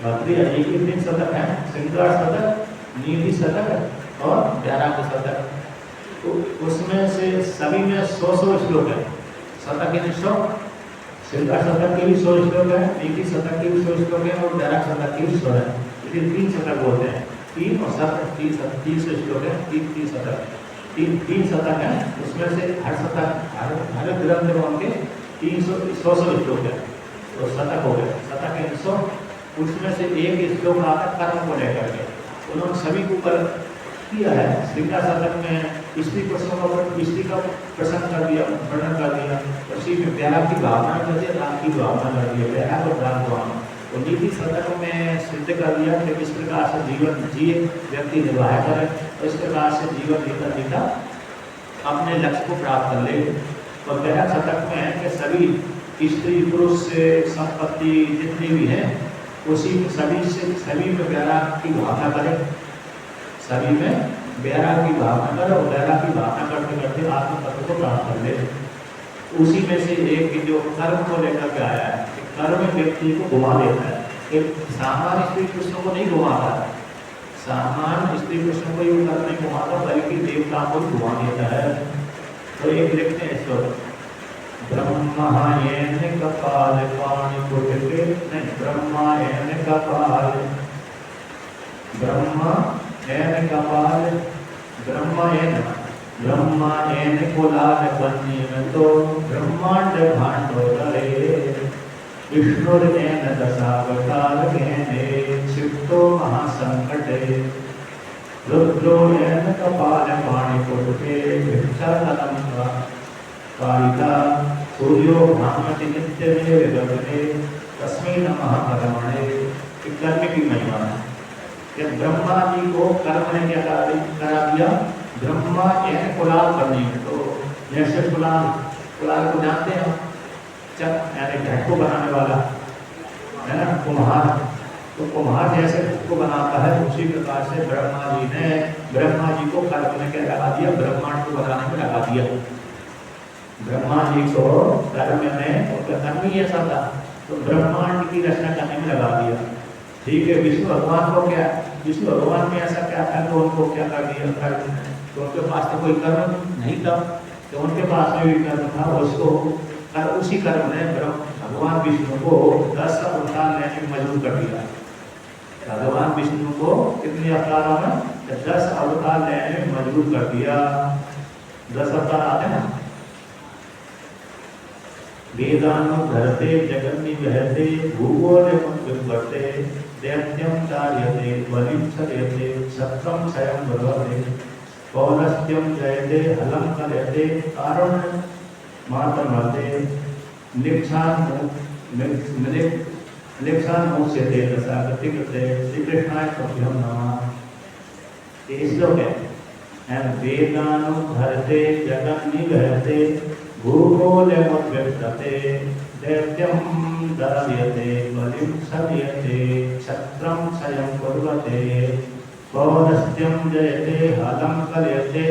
भर्तृहरि के 3 शतक हैं, श्रृंगार शतक, नीति शतक और वैराग्य शतक। तो उसमें से सभी में 100 श्लोक है। शतक के 100, श्रृंगार शतक के भी 100 श्लोक है, नीति शतक के भी 100 श्लोक है और वैराग्य शतक के भी 100 है। लेकिन 3 शतक होते हैं, 3 और 7, 3 श्लोक है, 3 शतक, 3 शतक है। उसमें से हर शतक हर ग्रंथ में उनके 100 श्लोक है, तो शतक हो गए। शतक है 100, उसमें से एक श्लोक आता है कर्म को लेकर के, उन्होंने सभी को ऊपर किया है। श्रृंगार शतक में स्त्री का प्रसंग कर दिया, वर्णन कर दिया, उसी में प्यार की भावना कर दिया, राग की भावना कर दिया, प्यार और राग भावना। तो नीति शतक में सिद्ध कर दिया कि इस प्रकार से जीवन जिए, व्यक्ति निर्वाह करे, और इस प्रकार से जीवन जीता जीता अपने लक्ष्य को प्राप्त कर ले। और वैराग्य शतक में है कि सभी स्त्री पुरुष से संपत्ति जितनी भी है उसी सभी में वैराग्य की भावना करे, सभी में वैराग्य की भावना करे, और वैराग्य की भावना करते करते आत्म तत्व को प्राप्त कर ले। उसी में से एक जो कर्म को लेकर के आया है, कर्म व्यक्ति को घुमा देता है। एक सामान्य स्त्री पुरुषों को नहीं घुमाता, सामान्य स्त्री पुरुषों को ये कर्म नहीं घुमाता, बल्कि देवता को घुमा देता है। तो एक लिखते हैं इसको, ब्रह्मायन कपाल पानी को नहीं, ब्रह्मायन कपाल ब्रह्मा एन कपाल ब्रह्मा एन कुलाल बन्नी में तो ब्रह्मांड भांडो रहे विष्णुर्नेन दशावतार घेने क्षिप्तो महासंकटे रुद्रोनेन कपाल पाणिपुटे भिक्षातलं कारिका सूर्यो भामति नित्यमे गगने तस्मै नमः परमणे। कर्म की महिमा है कि ब्रह्मा जी को कर्म ने क्या करा दिया, ब्रह्मा एक कुलाल करनी है। तो जैसे कुलाल को जानते हैं, यानी घट को बनाने वाला है ना, कुम्हार। तो कुम्हार जैसे घट को बनाता है, उसी प्रकार से ब्रह्मा जी को कर्म ने क्या लगा दिया, ब्रह्मांड को बनाने में लगा दिया। ब्रह्मा जी को कर्म में, उनका कर्म ही ऐसा था, तो ब्रह्मांड की रचना करने में लगा दिया। ठीक है, विष्णु भगवान को क्या, विष्णु भगवान में ऐसा क्या था तो उनको क्या कर दिया, तो उनके पास तो कोई कर्म नहीं था, तो उनके पास में भी कर्म था, उसको उसी कर्म ने भगवान विष्णु को 10 अवतार लेने में मजबूर कर दिया। भगवान विष्णु को कितने अवतारों में, 10 अवतार लेने में मजबूर कर दिया। 10 अवतार आते हैं। वेदानु धरते जगन्नि वहते भूगोले मुद्विवर्ते दैत्यं चार्यते बलिं चर्यते सत्रं क्षयं भवते पौलस्त्यं जयते हलं कलयते कारुण्यं मातर्मते निक्षान मोक्ष्यते दशागति कृते। श्री कृष्णाय तुभ्यं नमः। ये श्लोक है। वेदानु धरते जगन्नि वहते भूगोले मुद्विवर्ते दैत्यं चार्यते बलिं चर्यते क्षत्रं क्षयं कुर्वते पौलस्त्यं जयते हलं कलयते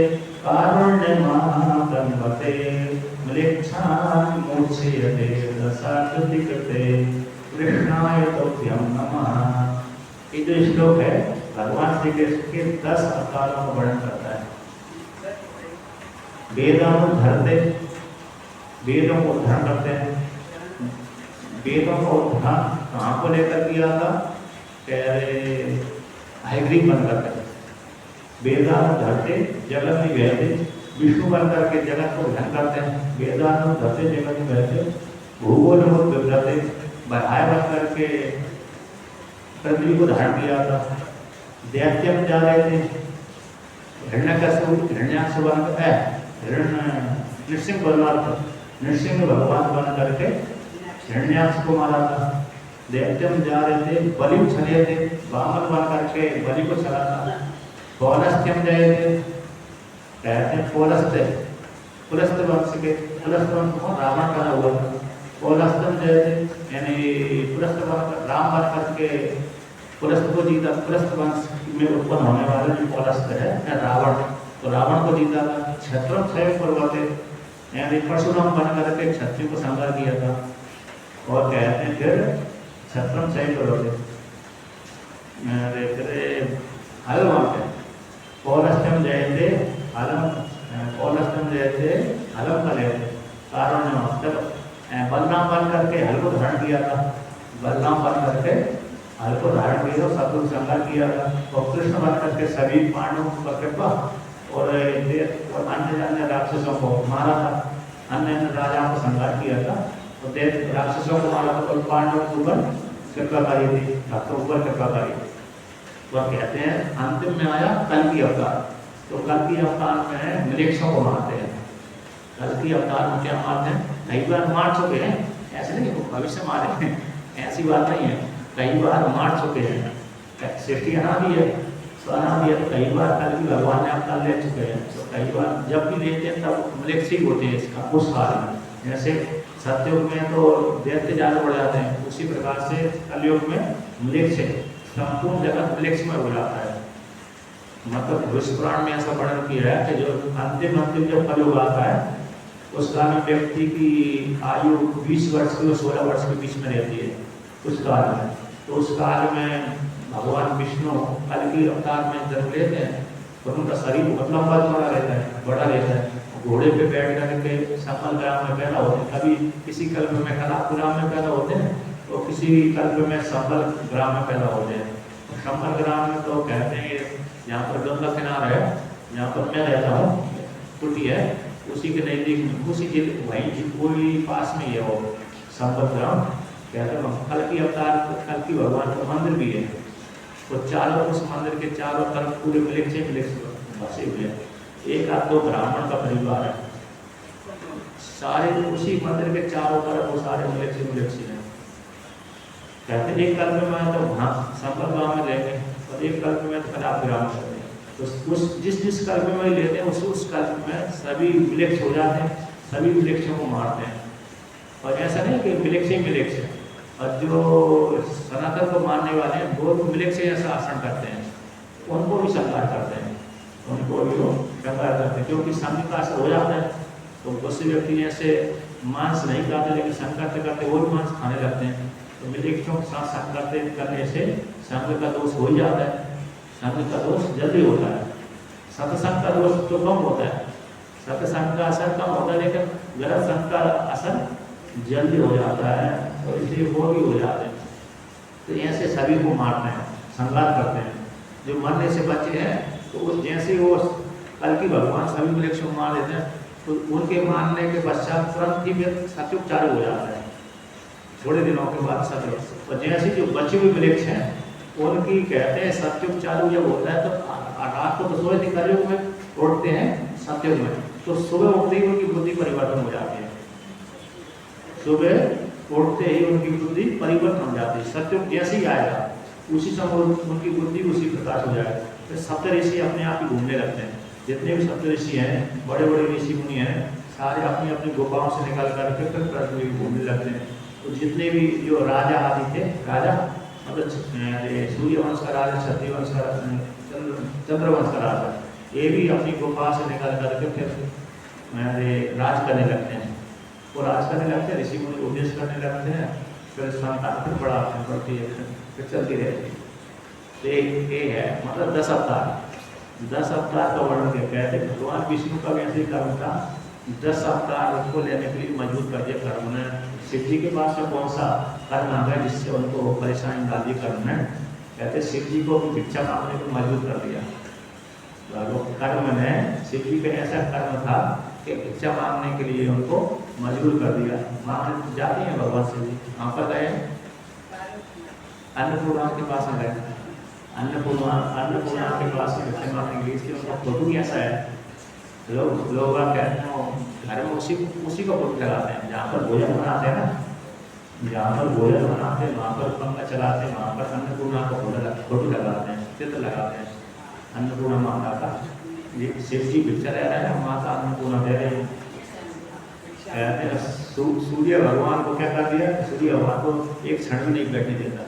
कारुण्यमातन्वते म्लेच्छान् मोक्ष्यते दशाकृति कृते। कृष्णाय तुभ्यं नमः। ये जो श्लोक है भगवान श्री कृष्ण के 10 अवतारों का वर्णन करता है। वेदानु धरते, वेदों को उद्धार करते हैं। वेदों का उद्धार कहाँ को लेकर किया था, हयग्रीव बन करके। वेदानु धरते जगत में गए थे, विष्णु बन करके जगत को ध्यान करते हैं। वेदानु धरते जगत में गए थे, भूगोल विवरते बढ़ाए बन करके पृथ्वी को धारण किया था। दैत्यम जा रहे थे, हिरण्याक्ष बन कर नृसिंह बलवान था, नृसिंह भगवान बन करके हिरण्याक्ष को मारा था। दैत्यम जा रहे थे, बलि छले थे, वामन बन करके बलि को छला था। पौलस्त्यम गए थे, कहते हैं पुलस्त वंश के, पुलस्त वंश को रावण का हुआ था। पौलस्त्यम गए थे, यानी पुलस्त वंश राम बन करके पुलस्त को जीता। पुलस्त वंश में उत्पन्न होने वाला जो पुलस्त है रावण, तो रावण को जीता था। क्षत्रम क्षय पर्वते, यानी परशुराम बन करके क्षत्रियों को संहार किया था। और कहते हैं फिर क्षत्रम क्षय पर्वते हल वहाँ पौलस्त्यम जयते हलम, पौलस्त्यम जयते हलम कलयते कारण बलराम बन करके हल को धारण किया था। बलराम बन करके हल को धारण किया, शत्रु संहार किया था। और कृष्ण बन करके सभी पांडवों पर कृपा और अन्य राक्षसों को मारा था, अन्य राजाओं को संहार किया था। तो राक्षसों को मारा था और पांडवों के ऊपर कृपाकारी थी, भक्तों ऊपर कृपाकारी थी। तो कहते हैं अंतिम में आया कल की अवतार। तो कल की अवतार में मृक्षों को मारते हैं। कल की अवतार में क्या मारते हैं, कई बार मार चुके हैं, ऐसे नहीं भविष्य मारे हैं, ऐसी बात नहीं है। कई बार मार चुके हैं, सृष्टि अनादि है, अनादि है। कई बार कल की भगवान ने अवतार ले चुके हैं। तो कई बार जब भी लेते हैं तब मृक्ष ही होते हैं इसका उस काल में। जैसे सतयुग में तो दैत्य ज़्यादा बढ़ जाते हैं, उसी प्रकार से कलयुग में मृक्ष संपूर्ण जगत मृक्ष में हो जाता है। मतलब विष्णु पुराण में ऐसा वर्णन किया है कि जो अंतिम जब कलयुग आता है उस काल में व्यक्ति की आयु 20 वर्ष की और 16 वर्ष के बीच में रहती है उस काल में। तो उस काल में भगवान विष्णु कल की अवतार में जन्म लेते हैं तो उनका शरीर बहुत लंबा चौड़ा बड़ा रहता है। घोड़े पे बैठ करके सफल ग्राम में पैदा होते हैं, कभी किसी कल्प में कलापुराम में पैदा होते हैं तो किसी कल्प में सफल ग्राम में पैदा होते हैं। संबल ग्राम में तो कहते हैं यहाँ पर गंगा किनारा है, यहाँ पर मैं रहता हूँ, कुटी है, उसी के नजदीक में, उसी जिले वही कोई पास में ही है वो संबल ग्राम। कहते हैं कल्कि अवतार, कल्कि भगवान का मंदिर भी है। तो चारों, उस मंदिर के चारों तरफ पूरे वृक्ष बसे हुए हैं। एक आध दो ब्राह्मण का परिवार है, सारे उसी मंदिर के चारों तरफ वो सारे वृक्ष हैं। कहते हैं एक कल्प में तो वहाँ संबल गाँव में रहेंगे और एक कल्प में तो कलाप ग्राम में रहेंगे। तो उस जिस कल्प में लेते हैं उस कल्प में सभी वृक्ष हो जाते हैं, सभी वृक्षों को मारते हैं। और ऐसा नहीं कि वृक्ष ही वृक्ष है, और जो सनातन को मानने वाले हैं वो वृक्ष से ऐसा आसन करते हैं, उनको भी संहार करते हैं, उनको भी वो संहार करते हैं, क्योंकि संघ का असर हो जाता है। तो बहुत से व्यक्ति ऐसे मांस नहीं खाते लेकिन संघ करते करते वो भी मांस खाने लगते हैं। तो वृक्षों के साथ संघ करने से संघ का दोष हो ही जाता है, संघ का दोष जल्दी होता है। सत्संग का दोष तो कम होता है, सत्संग का असर कम होता है, लेकिन गलत संघ का असर जल्दी हो जाता है, तो इसलिए वो भी हो जाते हैं। तो ऐसे सभी को मारते हैं, संघात करते हैं। जो मरने से बचे हैं तो जैसे वो कल्कि भगवान सभी वृक्षों को मार देते हैं, तो उनके मारने के पश्चात तुरंत ही फिर सतयुग चालू हो जाता है, थोड़े दिनों के बाद सतयुग। और जैसे जो बचे हुए वृक्ष हैं उनकी कहते हैं सतयुग चालू जब होता है तो रात को तो सोए थी, कलयुग में उठते हैं सतयुग में, तो सुबह उठते ही उनकी बुद्धि परिवर्तन हो जाती है, सुबह उठते ही उनकी बुद्धि परिवर्तन हो जाती है। सतयुग जैसे ही आएगा उसी समय उनकी बुद्धि उसी प्रकार हो जाएगा। फिर सप्त ऋषि अपने आप ही घूमने लगते हैं, जितने भी सप्त ऋषि हैं, बड़े बड़े ऋषि मुनि हैं, सारे अपनी अपनी गुफाओं से निकल करके फिर पृथ्वी में घूमने लगते हैं। तो जितने भी जो राजा आदि थे, राजा मतलब सूर्यवंश का राजा, क्षत्रिय वंश का, चंद्रवंश का राजा, ये भी अपनी गुफा से निकल करके फिर राज करने लगते हैं। वो राज करने लगते हैं, ऋषि मुनि उपदेश करने लगते हैं, फिर संतान फिर बढ़ती है, फिर चलती रहती है। तो ये है मतलब 10 अवतार, 10 अवतार का वर्णन क्या कहते हैं। भगवान विष्णु का भी ऐसे ही कर्म था, 10 अवतार को लेने के लिए मजबूर कर दिया कर्म ने। शिव जी के पास में कौन सा कर्म आ गया जिससे उनको परेशानी डाल दी कर्म ने, कहते शिव जी को भी भिक्षा मांगने को मजबूर कर दिया। कर्म ने शिव जी का ऐसा कर्म था कि भिक्षा मांगने के लिए उनको मजबूर कर दिया। मांगने जाते हैं भगवान शिव जी, वहाँ पर गए, अन्नपूर्णा के पास में गए, अन्नपूर्णा के पास में भिक्षा मांगने के लिए। उनका फोटो कैसा है, लोग कहते हैं घर में उसी को फोटो लगाते हैं, जहाँ पर भोजन बनाते हैं ना, जहाँ पर भोजन बनाते हैं वहाँ पर पंखा चलाते हैं, वहाँ पर अन्नपूर्णा का फोटो लगाते हैं, चित्र लगाते हैं अन्नपूर्णा माता का। ये शिव जी भिक्षा रह रहे हैं, माता अन्नपूर्णा दे रहे हैं। कहते हैं सूर्य भगवान को क्या कर दिया, सूर्य भगवान को एक क्षण भी नहीं बैठने देता,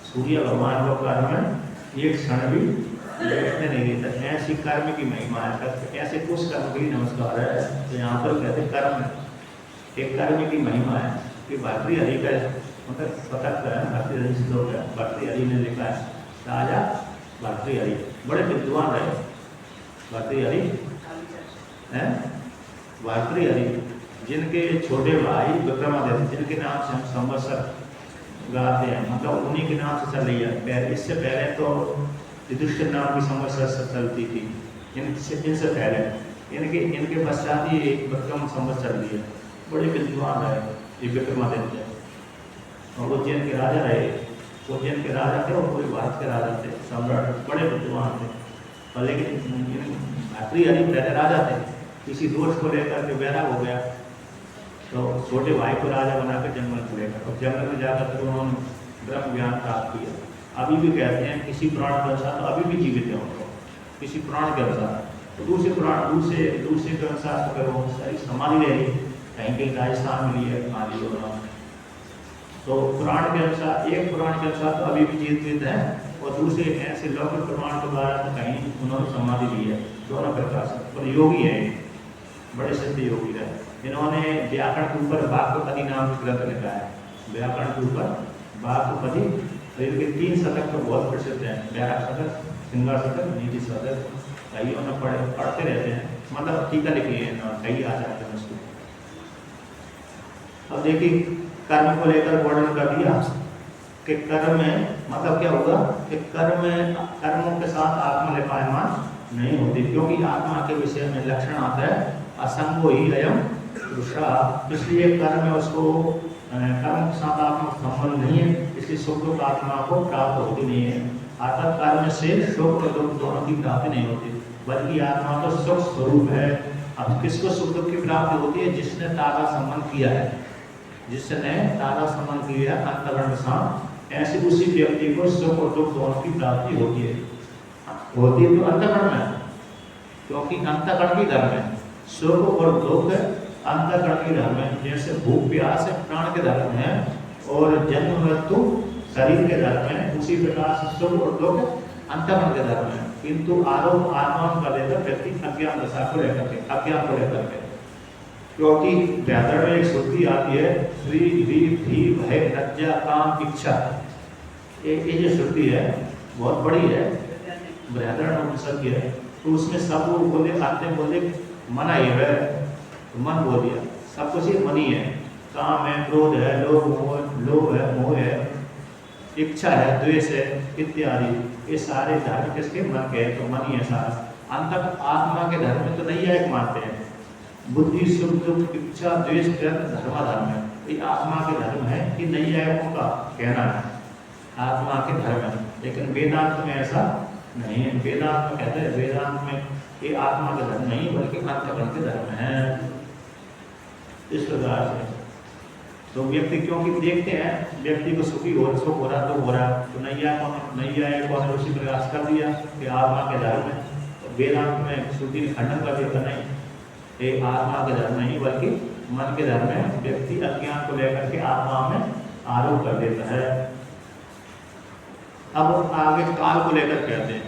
सूर्य भगवान को कर्म में एक क्षण भी बैठने नहीं देता। ऐसी कर्म की महिमा है, ऐसे कुछ कर्म की नमस्कार है। तो यहाँ पर कहते हैं कर्म, एक कर्म की महिमा है कि भर्तृहरि का मतलब स्वतंत्र है, भर्तृहरि श्लोक है, भर्तृहरि ने लिखा है, राजा भर्तृहरि बड़े विद्वान रहे। भर्तृहरि हैं, भर्तृहरि जिनके छोटे भाई विक्रमादित्य, जिनके नाम से हम संवत्सर गाते हैं, मतलब उन्हीं के नाम से चल रही है। इससे पहले तो युधिष्ठिर नाम की संवत्सर चलती थी, इनसे पहले इनके पश्चात ही एक विक्रम संवत्सर चल रही है। बड़े विद्वान रहे ये विक्रमादित्य, और उज्जैन के राजा रहे। उज्जैन के राजा थे और पूरे भारत के राजा थे, सम्राट, बड़े विद्वान थे। और लेकिन भर्तृहरि पहले राजा थे, किसी दोष को लेकर के वैराग हो गया, तो छोटे भाई को राजा बना कर जंगल में ले गए, और जंगल में जाकर फिर उन्होंने ब्रह्म ज्ञान प्राप्त किया। अभी भी कहते हैं किसी पुराण के अनुसार तो अभी भी जीवित है उनको, किसी पुराण के अनुसार। तो दूसरे के अनुसार तो अगर वो सारी समाधि रही, कहीं कहीं राजस्थान में लिए, कहाँ लिए उन्होंने। तो पुराण के अनुसार, एक पुराण के अनुसार तो अभी भी जीवित है, और दूसरे ऐसे लौकिक प्रमाण के द्वारा तो कहीं उन्होंने समाधि ली है। दोनों प्रकार से और योगी है, बड़े सिद्ध योगी रहे। इन्होंने व्याकरण के ऊपर वाक्यपदी नाम का ग्रंथ लिखा है, व्याकरण के ऊपर वाक्यपदी। इनके 3 शतक तो बहुत प्रसिद्ध हैं, व्याकरण शतक, श्रृंगार शतक, नीति शतक, कई उन्हें पढ़ते रहते हैं, मतलब टीका लिखी है, कई आ जाते हैं उसको। अब देखिए कर्म को लेकर वर्णन कर दिया, कि कर्म में मतलब क्या होगा कि कर्मों के साथ आत्मा लिपायमान नहीं होती, क्योंकि आत्मा के विषय में लक्षण आता है असंगो ही अयम पुरुषा। इसलिए कर्म में उसको कर्म के साथ आत्मा का संबंध नहीं है, इसलिए सुख दुख आत्मा को प्राप्त होती नहीं है। अर्थात कर्म से सुख और दुख दोनों की प्राप्ति नहीं होती, बल्कि आत्मा तो सुख स्वरूप है। अब किसको सुख दुख की प्राप्ति होती है? जिसने तारा संबंध किया है, जिसने तारा संबंध किया है अंतःकरण के साथ, ऐसे उसी व्यक्ति को सुख और दुख दोनों की प्राप्ति होती है। होती है तो अंतःकरण में, क्योंकि अंतःकरण की धर्म है, सुख और दुख अंतःकरण की धर्म है। जैसे भूख प्यास प्राण के धर्म है और जन्म मृत्यु शरीर के धर्म है, उसी प्रकार से सुख और दुख अंतःकरण के धर्म है। किंतु आरोप आत्मा कर देता व्यक्ति अज्ञान दशा को लेकर के, अज्ञान को लेकर के, क्योंकि व्याकरण में एक श्रुति आती है श्री वी भी भय लज्जा काम इच्छा। ये जो श्रुति है बहुत बड़ी है, व्याकरण उपनिषद की है। तो उसमें सब बोले आते बोले मना ही है, मन बोल दिया, सब कुछ ये मन ही है। काम है, क्रोध है, लोभ है, मोह है, इच्छा है, द्वेष है इत्यादि, ये सारे धर्म किसके? मन के है, तो मन ही है सारा। अंतत आत्मा के धर्म में तो नहीं है, एक मानते हैं बुद्धि सुख दुख इच्छा द्वेष धर्म है, ये आत्मा के धर्म है कि नहीं है उनका कहना है, आत्मा के धर्म है। लेकिन वेदांत में ऐसा नहीं है। वेदांत में कहते हैं, वेदांत में ये आत्मा के धर्म नहीं बल्कि अंतःकरण के धर्म है। इस प्रकार से तो व्यक्ति क्योंकि देखते हैं व्यक्ति को सुखी हो, सुख हो रहा तो हो रहा, तो नैया कौन उसी प्रकार कर दिया कि आत्मा के धर्म है। तो वेदांत में श्रुति ने खंडन कर दिया, नहीं ये आत्मा के धर्म नहीं बल्कि मन के धर्म है। व्यक्ति अज्ञान को लेकर के आत्मा में आरोप कर देता है। अब आगे काल को लेकर कहते हैं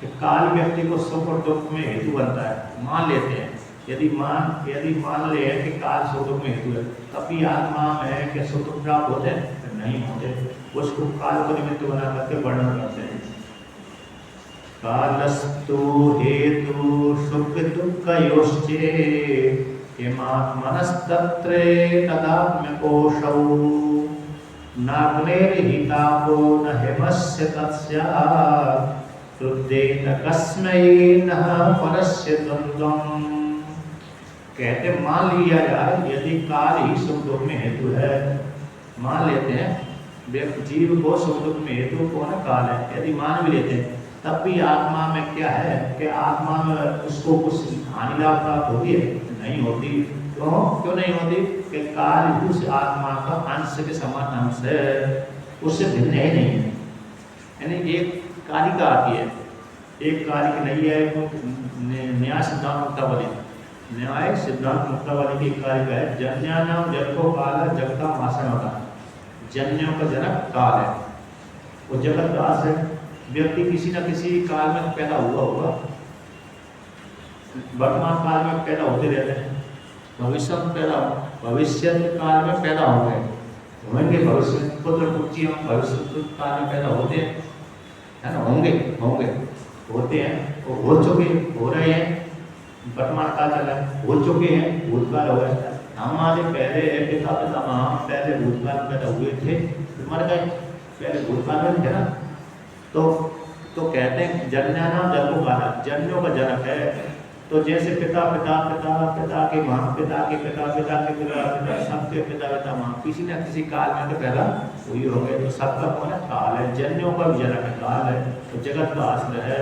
कि काल व्यक्ति को सुख और दुख में हेतु बनता है। मान लेते हैं यदि मान ले कि काल सुख दुख में हेतु है, तभी आत्मा में क्या सुख दुख प्राप्त होते हैं? नहीं होते। उसको काल को निमित्त बना करके वर्णन करते हैं। कालस्तु हेतु सुख दुःखयोश्चे मनस्तत्रे तदात्म्यकोशौ नाग्नेर्हितापो न हेमस्य तस्यात् क्रुद्धेन कस्मै न परस्य द्वन्द्वम्। कहते मान लिया जाए यदि काल ही सुख दुख में हेतु है, मान लेते हैं जीव को सुख दुख में हेतु कौन है? काल है। यदि मान भी लेते हैं तब भी आत्मा में क्या है कि आत्मा में उसको कुछ हानि लाभ प्राप्त होती है? नहीं होती। क्यों नहीं होती? कि काल ही उस आत्मा का अंश के समान अंश है, उससे भिन्न है नहीं है। यानी एक कालिका आती है, एक कालिका नहीं है। न्याय सिद्धांत मुक्तावली, न्याय सिद्धांत मुक्तावली की कालिका है। जन्यानाम जनको काल जगता मासनता, जन्यों का जनक काल है, वो जगत दास है। व्यक्ति किसी न किसी काल में पैदा हुआ होगा, वर्तमान काल में पैदा होते रहते हैं, भविष्य काल में पैदा होंगे, भविष्य पुत्र पुत्री भविष्य काल में पैदा होते हैं, है ना? होते हैं, वो हो चुके, हो रहे हैं। वर्तमान काल चल रहा है, हो चुके हैं, भूतकाल हो गया। हमारे पहले पिता पहले भूतकाल में पैदा हुए थे, मर गए, पहले भूतकाल में थे ना। तो कहते हैं जन्यानाम जन्मों काल, जन्यों का जनक है। तो जैसे पिता के माँ, पिता के पिता सबके पिता माँ, किसी न किसी काल में तो पैदा हुई होंगे। तो सबका कौन है? काल है। जन्यों का भी जनक है, काल है। तो जगत का आश्रय है,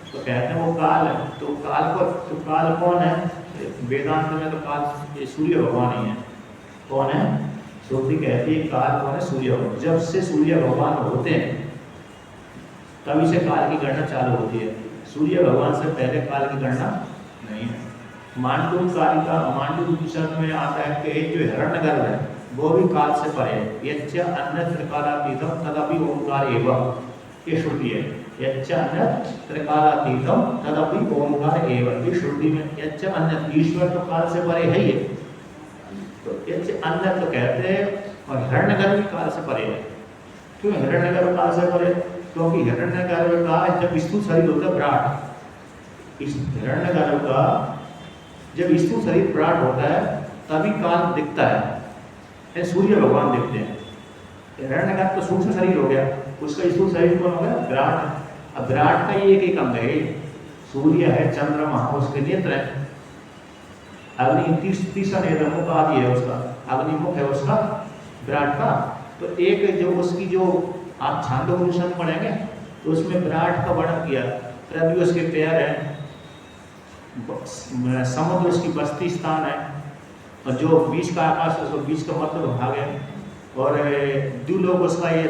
तो कहते हैं वो काल है। तो काल कौन है? वेदांत में तो काल ये सूर्य भगवान ही है। कौन है? श्रुति कहती है काल कौन है? सूर्य भगवान। जब से सूर्य भगवान होते हैं तभी से काल की गणना चालू होती है। सूर्य भगवान से पहले काल की गणना नहीं है। मांडू उपनिषद में आता है कि जो हिरण्यगर्भ है वो भी काल से परे है। यच्च अन्यत्र कालातीतम तदपि ओंकार एवं, ये श्रुति है। यच्च अन्यत्र कालातीतम तदपि ओंकार एवं, ये श्रुति में यच्च अन्य, ईश्वर तो काल से परे है ही। तो यच्च अन्य तो कहते हैं, और हिरण्यगर्भ भी काल से परे है। क्यों हिरण्यगर्भ काल से परे? क्योंकि हिरण्यगर्भ का जब स्थूल शरीर होता है विराट, इस हिरण्यगर्भ का जब स्थूल शरीर विराट होता है तभी काल दिखता है। सूर्य भगवान दिखते हैं। हिरण्यगर्भ तो सूक्ष्म शरीर हो गया, उसका स्थूल शरीर कौन हो गया? विराट। अब विराट का ही एक एक अंग है, सूर्य है, चंद्रमा, उसके नेत्र है, अग्नि तीसरा नेत्र मुख आदि है उसका, अग्निमुख है उसका विराट का। तो एक जो उसकी जो आप छांदोग्योपनिषद में पढ़ेंगे तो उसमें विराट का वर्णन किया, पृथ्वी उसके पैर है, समुद्र उसकी बस्ती स्थान है, और जो बीच का आकाश है उसको बीच का मतलब भाग है, और द्युलोक उसका ये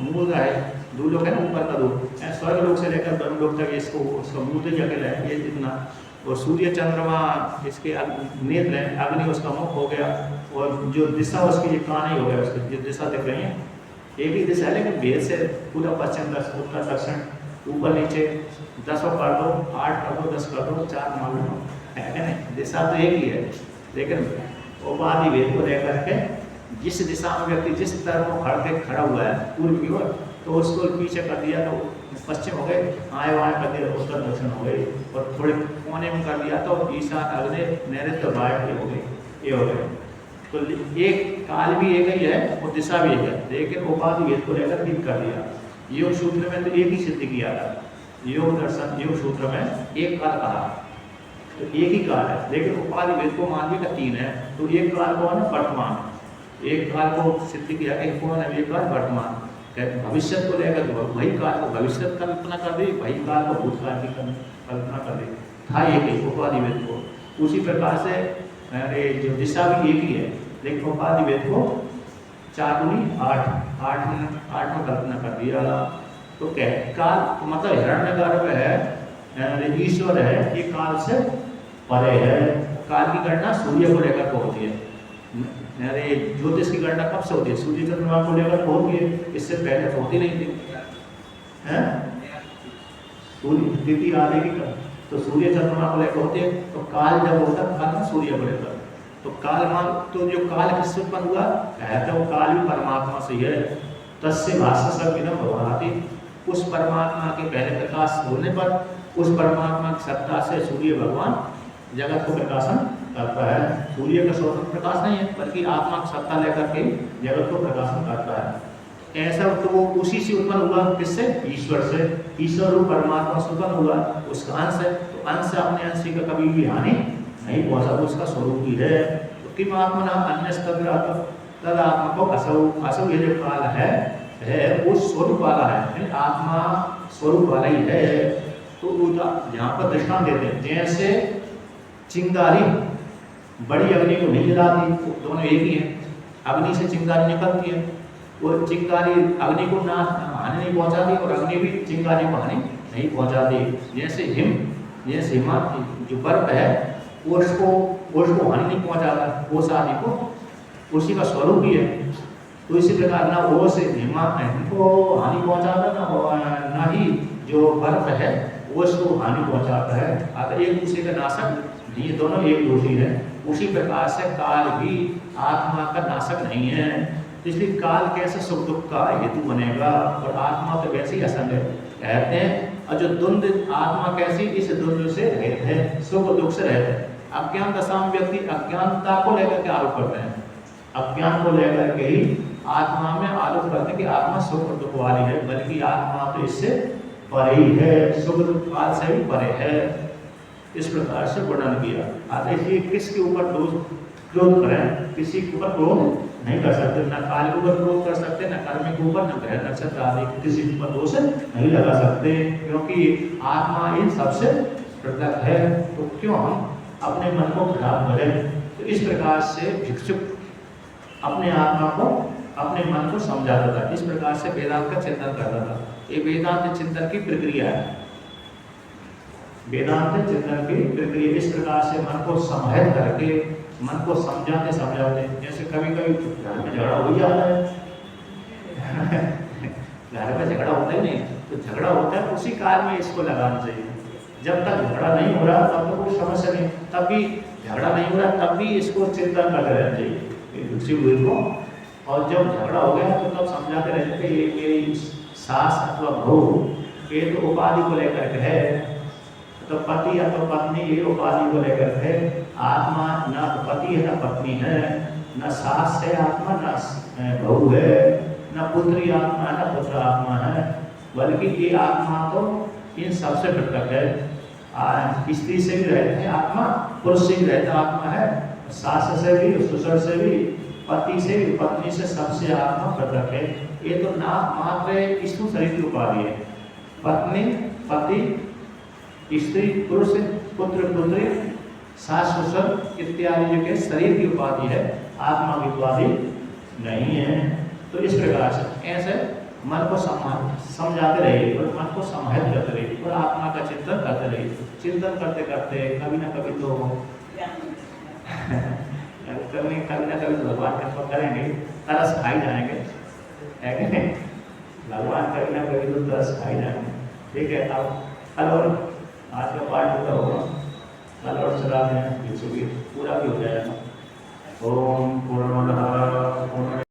मूल है, द्युलोक है ना ऊपर का दो, स्वर्ग लोक से लेकर ब्रह्मलोक तक इसको उसका मूल जगह है ये जितना, और सूर्य चंद्रमा इसके नेत्र है, अग्नि उसका मुख हो गया, और जो दिशा उसकी ये कान ही हो गया, उसकी जो दिशा दिख रही है एक ही दिशा है, लेकिन भेद से पूरा पश्चिम उत्तर दक्षिण ऊपर नीचे 10 कर दो, 8 कर दो, 10 कर दो, 4 मान लो, है नहीं, दिशा तो एक ही है, लेकिन उपाधि भेद को लेकर के जिस दिशा में व्यक्ति जिस तरफ खड़ा हुआ है पूर्व की ओर, तो उसको पीछे कर दिया तो पश्चिम हो गए, आए वाए कर दिया उत्तर दक्षिण हो गई, और थोड़े कोने में कर दिया तो ईशान अग्नि नैऋत्य वायव्य हो गई, ये हो गए। तो एक काल भी एक ही है और दिशा भी एक है, लेकिन उपाधि भेद को लेकर ठीक कर दिया। योग सूत्र में तो एक ही सिद्ध किया था, योग दर्शन योग सूत्र में एक काल कहा, तो एक ही काल है, लेकिन उपाधि भेद को मान भी 3 है, तो एक काल कौन है? वर्तमान। एक काल को सिद्ध किया कि कौन है? एक काल वर्तमान। भविष्य को लेकर वही काल को भविष्य कल्पना कर दी, वही काल को भूतकाल की कल्पना कर दी, था एक ही उपाधि भेद को। उसी प्रकार से अरे जो दिशा भी एक ही है, लेकिन उपाधि भेद को 4 दूनी 8 में कल्पना कर दिया। तो क्या काल मतलब हिरण्यगर्भ है, ईश्वर है, ये काल से परे है। काल की गणना सूर्य को लेकर होती है, अरे ज्योतिष की गणना कब से होती है? सूर्य चंद्रमा को लेकर होती है, इससे पहले तो होती नहीं थी, हैं? सूर्य तिथि आने की तो सूर्य चंद्रमा को लेकर होती है, तो काल जब होता है काल सूर्य को लेकर, तो काल मान तो जो काल किससे उत्पन्न हुआ? कहते वो काल भी परमात्मा से ही है। तस्य भाष्य सब विनम भवति, उस परमात्मा के पहले प्रकाश होने पर उस परमात्मा की सत्ता से सूर्य भगवान जगत को प्रकाशन करता है। सूर्य का स्वतंत्र प्रकाश नहीं है, बल्कि आत्मा की सत्ता लेकर के जगत को प्रकाशन करता है। ऐसा तो वो उसी से उत्पन्न हुआ, किससे? ईश्वर से। ईश्वर रूप परमात्मा से उत्पन्न हुआ, उसका अंश है, तो अंश अपने अंश का कभी भी हानि नहीं पहुंचा, तो उसका स्वरूप ही है। तो किम आत्मना अन्य तद आत्मा को असौ ये जो काल है वो स्वरूप वाला है, आत्मा स्वरूप वाला ही है। तो यहाँ पर दृष्टांत देते हैं, जैसे चिंगारी बड़ी अग्नि को नहीं जलाती, दोनों एक ही है, अग्नि से चिंगारी निकलती है, वो चिंगारी अग्नि को ना हानि नहीं पहुंचाती और अग्नि भी चिंगारी को हानि नहीं पहुंचाती। जैसे हिमालय जो बर्फ है उसको हानि नहीं पहुंचाता, ओस आदि को, उसी का स्वरूप ही है। तो इसी प्रकार ना ओस हिमालय को हानि पहुंचाता ना ही जो बर्फ है वो उसको हानि पहुंचाता है। अगर एक दूसरे का नाशक, ये दोनों एक दूसरी है। उसी प्रकार से काल भी आत्मा का नाशक नहीं है, इसलिए काल कैसे सुख दुख का हेतु बनेगा, और आत्मा तो वैसे ही असंग है कहते हैं। और जो द्वंद आत्मा कैसी, इस द्वंद से रहित है, सुख दुख से रहित है। अज्ञान दशा में व्यक्ति अज्ञानता को लेकर के आरोप करते हैं, अज्ञान को लेकर के ही आत्मा में आरोप करते हैं कि आत्मा सुख दुख वाली है, बल्कि आत्मा तो इससे परे ही है, सुख दुख काल से भी परे है। इस प्रकार से वर्णन किया। आते इसलिए किसके ऊपर दोष क्रोध करें, किसी के ऊपर क्रोध नहीं कर सकते, न काल के ऊपर क्रोध कर सकते, न कर्म के ऊपर, न ग्रह नक्षत्र आदि किसी के ऊपर दोष नहीं लगा सकते, क्योंकि आत्मा इन सबसे पृथक है। तो क्यों हम अपने मन को खराब करें? तो इस प्रकार से भिक्षुक अपने आत्मा को, अपने मन को समझाता था, इस प्रकार से वेदांत का चिंतन करता था। ये वेदांत चिंतन की प्रक्रिया है, वेदांत चिंतन की प्रक्रिया। इस प्रकार से मन को समाहित करके, मन को समझाते समझाते, जैसे कभी कभी घर में झगड़ा हो जाता है घर में झगड़ा होता ही नहीं, तो झगड़ा होता है उसी काल में इसको लगाना चाहिए। जब तक झगड़ा नहीं हो रहा तब तो कोई समस्या नहीं, तब भी झगड़ा नहीं हो रहा तब भी इसको चिंतन करते रहना चाहिए दूसरी हुई को। और जब झगड़ा हो गया तो तब समझाते रहते कि ये मेरी सास अथवा बहू ये तो उपाधि को लेकर के है, तो पति या तो पत्नी ये उपाधि को लेकर के, आत्मा न पति है न पत्नी है, न सास है आत्मा न बहू है, न पुत्री आत्मा है न पुत्र आत्मा है, बल्कि ये आत्मा तो इन सबसे पृथक है। स्त्री से भी रहते हैं आत्मा, पुरुष से भी रहता आत्मा है, सास से भी, ससुर से भी, पति से भी, पत्नी से, सबसे आत्मा पृथक है। ये तो ना मात्र स्थूल शरीर की उपाधि है। पत्नी, पति, स्त्री, पुरुष, पुत्र, पुत्री, सास, ससुर इत्यादि जो के शरीर की उपाधि है, आत्मा की उपाधि नहीं है। तो इस प्रकार से ऐसे मन को समझाते रहिए और मन को समाहित करते रहिए और आत्मा का चिंतन करते रहिए। चिंतन करते करते कभी ना कभी तो कभी ना कभी तो भगवान कृपा करेंगे, तरस खाई जाएंगे, है कि नहीं? भगवान कभी ना कभी तो तरस खाई जाएंगे। ठीक है, अब कल और आज का पाठ पूरा होगा, कल और चला दें, पूरा भी हो जाएगा। ओम पूर्णमदः पूर्ण